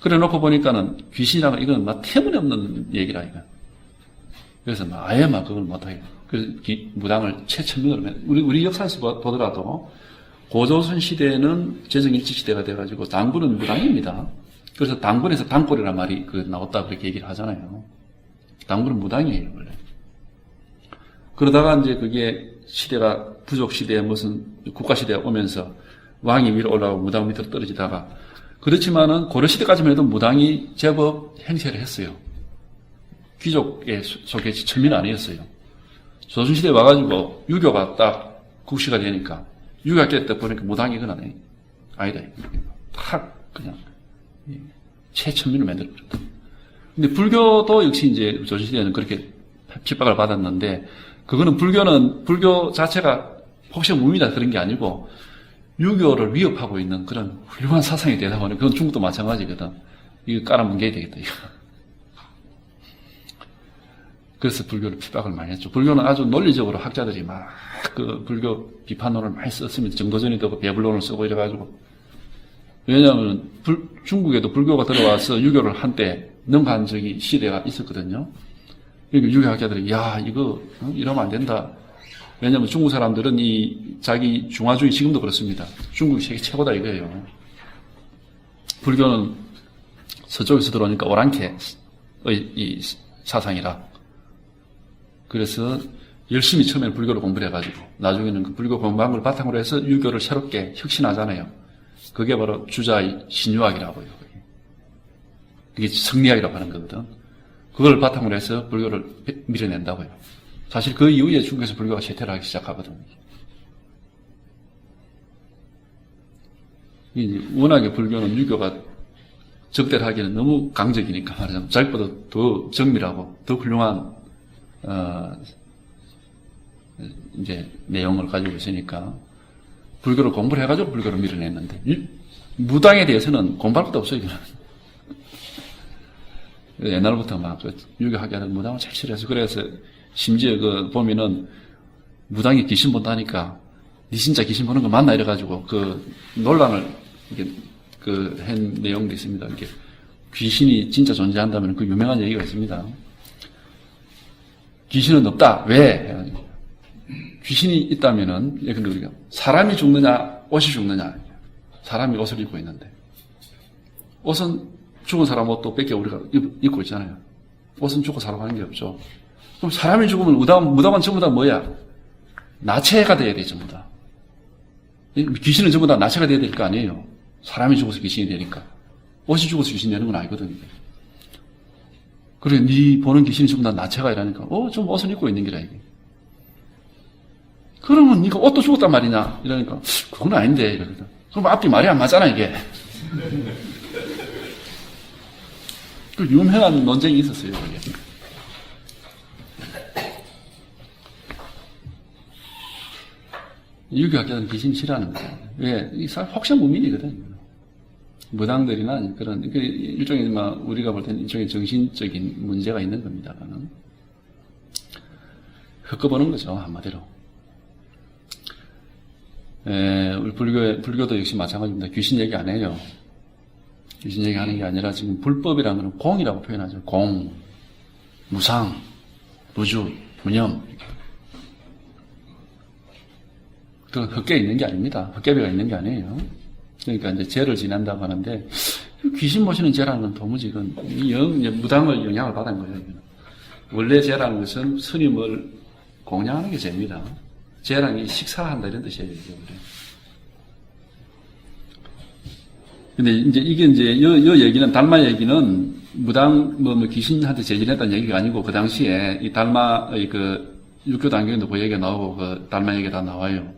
그래 놓고 보니까는 귀신이라는 건 이건 막 태무없는 얘기라, 이거. 그래서 막 아예 막 그걸 못하게. 그래서 무당을 최천명으로, 우리 역사에서 보더라도, 고조선 시대는 제정일치 시대가 돼가지고, 당군은 무당입니다. 그래서 당군에서 당골이라는 말이 나왔다, 그렇게 얘기를 하잖아요. 당군은 무당이에요, 원래. 그러다가 이제 그게 시대가 부족 시대에 무슨 국가 시대가 오면서 왕이 위로 올라가고 무당 밑으로 떨어지다가, 그렇지만은 고려 시대까지만 해도 무당이 제법 행세를 했어요. 귀족의 속에 천민 아니었어요. 조선 시대에 와가지고 유교가 딱 국시가 되니까 유교가 깼다 보니까 무당이 그건 아니다. 탁 그냥 최천민을 만들어버렸다. 근데 불교도 역시 이제 조선시대에는 그렇게 핍박을 받았는데, 그거는 불교 자체가 혹시 무미다 그런 게 아니고, 유교를 위협하고 있는 그런 훌륭한 사상이 되다 보니, 그건 중국도 마찬가지거든. 이거 깔아뭉개야 되겠다, 이거. 그래서 불교를 핍박을 많이 했죠. 불교는 아주 논리적으로 학자들이 막 그 불교 비판론을 많이 썼습니다. 정도전에도 그 배불론을 쓰고 이래가지고. 왜냐하면 중국에도 불교가 들어와서 유교를 한때 능가한 적이 시대가 있었거든요. 그러니까 유교학자들이 야 이거 이러면 안 된다. 왜냐하면 중국 사람들은 자기 중화주의 지금도 그렇습니다. 중국이 세계 최고다 이거예요. 불교는 서쪽에서 들어오니까 오랑캐의 이 사상이라. 그래서 열심히 처음에는 불교를 공부를 해가지고 나중에는 그 불교 공부한 걸 바탕으로 해서 유교를 새롭게 혁신하잖아요. 그게 바로 주자의 신유학이라고요. 그게 성리학이라고 하는 거거든. 그걸 바탕으로 해서 불교를 밀어낸다고요. 사실 그 이후에 중국에서 불교가 쇠퇴를 하기 시작하거든요. 워낙에 불교는 유교가 적대하기는 너무 강적이니까 말하자면 자기보다 더 정밀하고 더 훌륭한 이제 내용을 가지고 있으니까 불교를 공부를 해가지고 불교를 밀어냈는데 무당에 대해서는 공부할 것도 없어요. 옛날부터 막 유교 학자들 무당을 잘 싫어해서 그래서 심지어 보면은 무당이 귀신 본다니까 니 진짜 귀신 보는 거 맞나 이래가지고 논란을 한 내용도 있습니다. 이렇게 귀신이 진짜 존재한다면 그 유명한 얘기가 있습니다. 귀신은 없다. 왜? 귀신이 있다면은, 근데 우리가 사람이 죽느냐, 옷이 죽느냐. 사람이 옷을 입고 있는데. 옷은 죽은 사람 옷도 뺏겨 우리가 입고 있잖아요. 옷은 죽고 살아가는 게 없죠. 그럼 사람이 죽으면 무당은 전부 다 뭐야? 나체가 돼야 돼, 전부 다. 귀신은 전부 다 나체가 돼야 될 거 아니에요. 사람이 죽어서 귀신이 되니까. 옷이 죽어서 귀신이 되는 건 아니거든요. 그래, 네 보는 귀신이 전부 다 나체가 이라니까. 좀 옷을 입고 있는 게라, 이게. 그러면 네가 옷도 죽었단 말이냐? 이러니까, 그건 아닌데, 이러거든. 그럼 앞뒤 말이 안 맞잖아, 이게. 그 유명한 논쟁이 있었어요, 그게. 유교학자들은 귀신 싫어하는 거예요. 왜? 이 사람 혹시 무민이거든. 무당들이나 그런 일종의 우리가 볼 때는 일종의 정신적인 문제가 있는 겁니다. 헛거보는 거죠, 한마디로. 우리 불교도 역시 마찬가지입니다. 귀신 얘기 안 해요. 귀신 얘기 하는 게 아니라 지금 불법이라는 건 공이라고 표현하죠. 공, 무상, 무주, 무념. 그건 헛개 있는 게 아닙니다. 헛개비가 있는 게 아니에요. 그러니까 이제 죄를 지낸다고 하는데, 귀신 모시는 죄라는 건 도무지 이건 무당의 영향을 받은 거예요. 이거는. 원래 죄라는 것은 스님을 공양하는 게 죄입니다. 죄라는 게 식사한다 이런 뜻이에요. 근데 이제 요 얘기는, 달마 얘기는 무당, 귀신한테 재진했다는 얘기가 아니고, 그 당시에 이 달마의 육교 단경에도 그 얘기가 나오고, 그 달마 얘기가 다 나와요.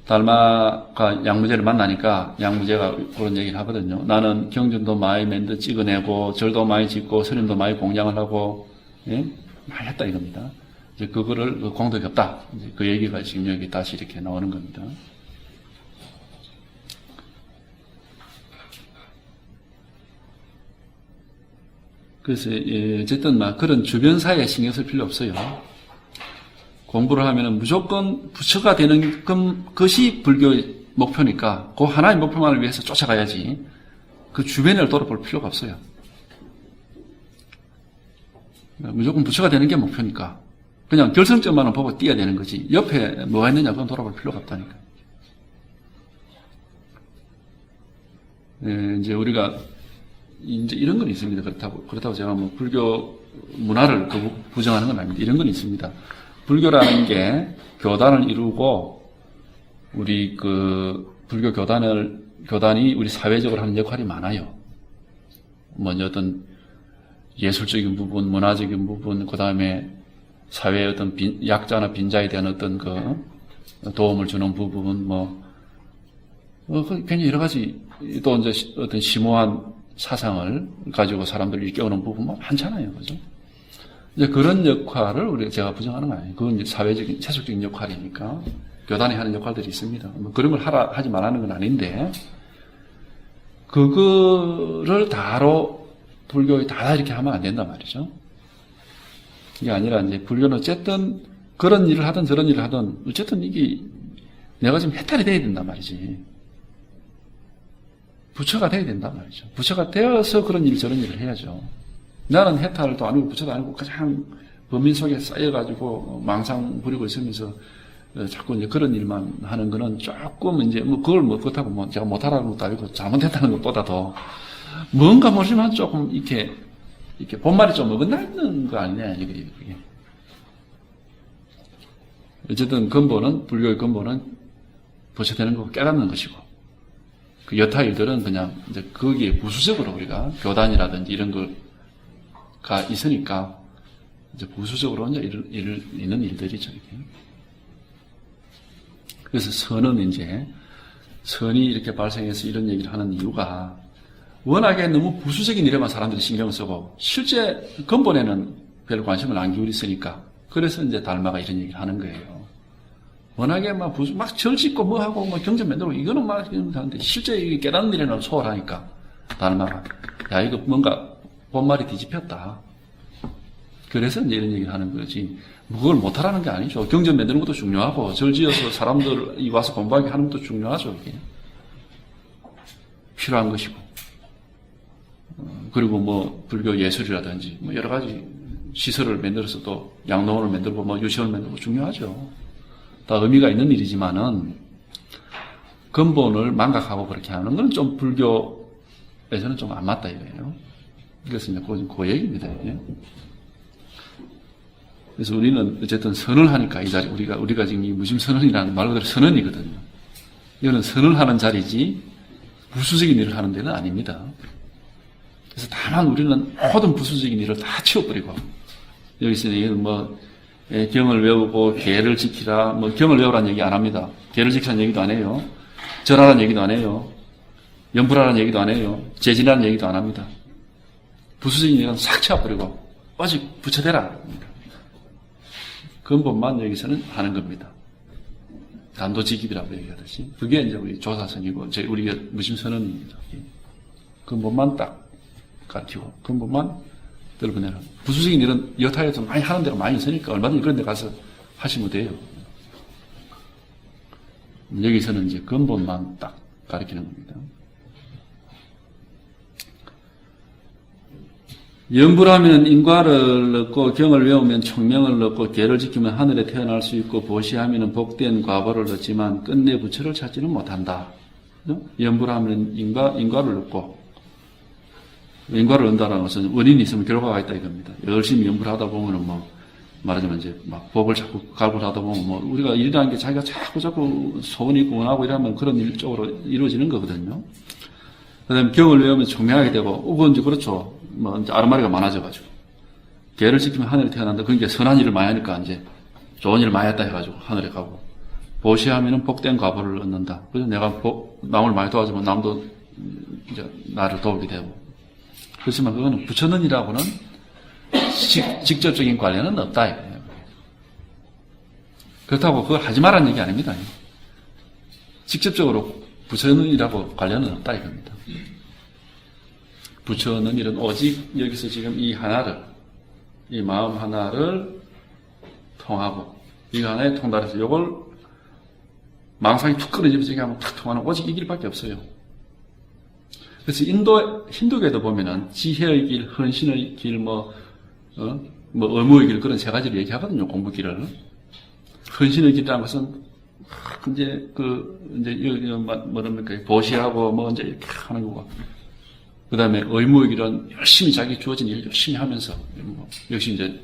달마가 양무제를 만나니까 양무제가 그런 얘기를 하거든요. 나는 경전도 많이 맨들 찍어내고, 절도 많이 짓고, 스님도 많이 공양을 하고, 예? 많이 했다 이겁니다. 이제 그거를 공덕이 없다. 이제 그 얘기가 지금 여기 다시 이렇게 나오는 겁니다. 그래서 어쨌든 그런 주변 사회에 신경 쓸 필요 없어요. 공부를 하면은 무조건 부처가 되는 것이 불교의 목표니까 그 하나의 목표만을 위해서 쫓아가야지 그 주변을 돌아볼 필요가 없어요. 무조건 부처가 되는 게 목표니까 그냥 결승점만은 보고 뛰어야 되는 거지 옆에 뭐가 있느냐 그건 돌아볼 필요가 없다니까. 이제 우리가 이제 이런 건 있습니다. 그렇다고 제가 불교 문화를 부정하는 건 아닙니다. 이런 건 있습니다. 불교라는 게 교단을 이루고 우리 불교 교단이 우리 사회적으로 하는 역할이 많아요. 먼저 어떤 예술적인 부분, 문화적인 부분, 그 다음에 사회의 어떤 약자나 빈자에 대한 어떤 도움을 주는 부분, 굉장히 여러 가지 또 이제 어떤 심오한 사상을 가지고 사람들을 일깨우는 부분 많잖아요. 그죠? 이제 그런 역할을 제가 부정하는 거 아니에요. 그건 이제 사회적인, 세속적인 역할이니까. 교단이 하는 역할들이 있습니다. 그런 걸 하지 말라는 건 아닌데, 그거를 불교에 다 이렇게 하면 안 된단 말이죠. 이게 아니라 이제 불교는 어쨌든 그런 일을 하든 저런 일을 하든 어쨌든 이게 내가 지금 해탈이 돼야 된단 말이지. 부처가 돼야 된단 말이죠. 부처가 되어서 그런 일 저런 일을 해야죠. 나는 해탈도 아니고 부처도 아니고 그냥 범인 속에 쌓여가지고 망상 부리고 있으면서 자꾸 이제 그런 일만 하는 거는 조금 이제 그걸 그렇다고 제가 못하라는 것도 아니고 잘못했다는 것보다도 뭔가 모르지만 조금 이렇게 본말이 좀 어긋나는 거 아니냐 이게. 어쨌든 불교의 근본은 부처 되는 거 깨닫는 것이고 그 여타 일들은 그냥 이제 거기에 부수적으로 우리가 교단이라든지 이런 거가 있으니까 이제 부수적으로 이제 있는 일들이죠. 이렇게. 그래서 선이 이렇게 발생해서 이런 얘기를 하는 이유가 워낙에 너무 부수적인 일에만 사람들이 신경을 쓰고 실제 근본에는 별 관심을 안 기울였으니까 그래서 이제 달마가 이런 얘기를 하는 거예요. 워낙에 막 절 짓고 뭐 하고 경전 만들고 이거는 이런 하는데 실제 깨닫는 일에는 소홀하니까 달마가 야 이거 뭔가 본말이 뒤집혔다. 그래서 이제 이런 얘기를 하는 거지. 그걸 못하라는 게 아니죠. 경전 만드는 것도 중요하고 절 지어서 사람들이 와서 공부하게 하는 것도 중요하죠. 이게. 필요한 것이고. 그리고 불교 예술이라든지 여러 가지 시설을 만들어서 또 양로원을 만들고 유치원을 만들고 중요하죠. 다 의미가 있는 일이지만은 근본을 망각하고 그렇게 하는 건 좀 불교에서는 좀 안 맞다 이거예요. 그래서 이제 그 얘기입니다. 이게. 그래서 우리는 어쨌든 선을 하니까 이 자리 우리가 지금 이 무심선언이라는 말 그대로 선언이거든요. 이거는 선을 하는 자리지 부수적인 일을 하는 데는 아닙니다. 그래서 다만 우리는 모든 부수적인 일을 다 치워버리고 여기서 경을 외우고 계를 지키라 경을 외우라는 얘기 안 합니다. 계를 지키라는 얘기도 안 해요. 절하라는 얘기도 안 해요. 연불하라는 얘기도 안 해요. 재진하라는 얘기도 안 합니다. 부수적인 일은 싹 치워버리고 오직 부처되라. 근본만 여기서는 하는 겁니다. 단도직입이라고 얘기하듯이. 그게 이제 우리 조사선이고, 우리가 무심선언입니다. 근본만 딱 가르치고, 근본만 들어보내라. 부수적인 일은 여타에서 많이 하는 데가 많이 있으니까 얼마든지 그런 데 가서 하시면 돼요. 여기서는 이제 근본만 딱 가르치는 겁니다. 염불하면 인과를 얻고 경을 외우면 총명을 얻고 계를 지키면 하늘에 태어날 수 있고 보시하면 복된 과보를 얻지만 끝내 부처를 찾지는 못한다. 염불하면 인과를 얻고 인과를 얻는다는 것은 원인이 있으면 결과가 있다 이겁니다. 열심히 염불하다 보면은 말하자면 이제 막 법을 자꾸 갈구하다 보면 우리가 일이라는 게 자기가 자꾸 소원이 있고 원하고 이러면 그런 일 쪽으로 이루어지는 거거든요. 그 다음에 경을 외우면 총명하게 되고, 그건 이제 그렇죠. 이제 아르마리가 많아져가지고. 계를 지키면 하늘에 태어난다. 그러니까 선한 일을 많이 하니까 이제 좋은 일을 많이 했다 해가지고 하늘에 가고. 보시하면은 복된 과보를 얻는다. 그래서 내가 남을 많이 도와주면 남도 이제 나를 도우게 되고. 그렇지만 그거는 부처는이라고는 직접적인 관련은 없다. 그렇다고 그걸 하지 말라는 얘기 아닙니다. 직접적으로 부처는이라고 관련은 없다 이겁니다. 부처는 일은 오직 여기서 지금 이 마음 하나를 통하고, 이 하나에 통달해서 이걸 망상이 툭 끊어지면서 저기 하면 탁 통하는 오직 이 길밖에 없어요. 그래서 힌두교에도 보면은 지혜의 길, 헌신의 길, 의무의 길, 그런 세 가지를 얘기하거든요, 공부길을. 헌신의 길이라는 것은, 보시하고, 이제 이렇게 하는 거고. 그 다음에 의무의 길은 열심히 자기 주어진 일을 열심히 하면서, 역시 이제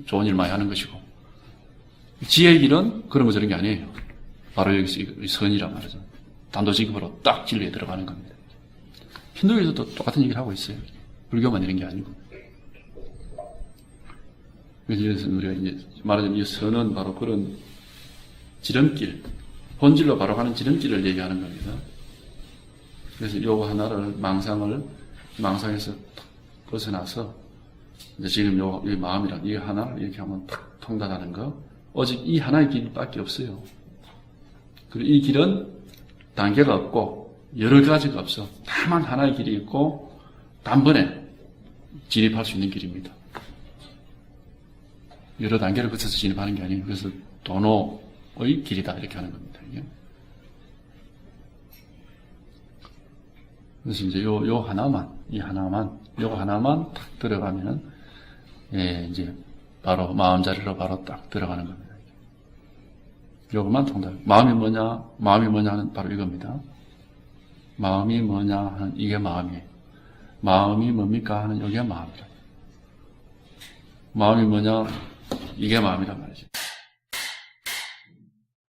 좋은 일 많이 하는 것이고. 지혜의 길은 그런 거 저런 게 아니에요. 바로 여기서 선이란 말이죠. 단도직입으로 딱 진리에 들어가는 겁니다. 힌두교에서도 똑같은 얘기를 하고 있어요. 불교만 이런 게 아니고. 그래서 우리가 이제 말하자면 이 선은 바로 그런 지름길, 본질로 바로 가는 지름길을 얘기하는 겁니다. 그래서 요거 하나를 망상에서 탁 벗어나서 이제 지금 이 마음이란 이 하나를 이렇게 하면 탁 통달하는 거, 오직 이 하나의 길밖에 없어요. 그리고 이 길은 단계가 없고 여러 가지가 없어. 다만 하나의 길이 있고 단번에 진입할 수 있는 길입니다. 여러 단계를 거쳐서 진입하는 게 아니에요. 그래서 도노의 길이다 이렇게 하는 겁니다. 이게. 그래서 이제 요 하나만 딱 들어가면은 이제 바로 마음 자리로 바로 딱 들어가는 겁니다. 요것만 통달. 마음이 뭐냐 하는 바로 이겁니다. 마음이 뭐냐 하는 이게 마음이에요. 마음이 뭡니까 하는 여기가 마음이다. 마음이 뭐냐 이게 마음이란 말이죠.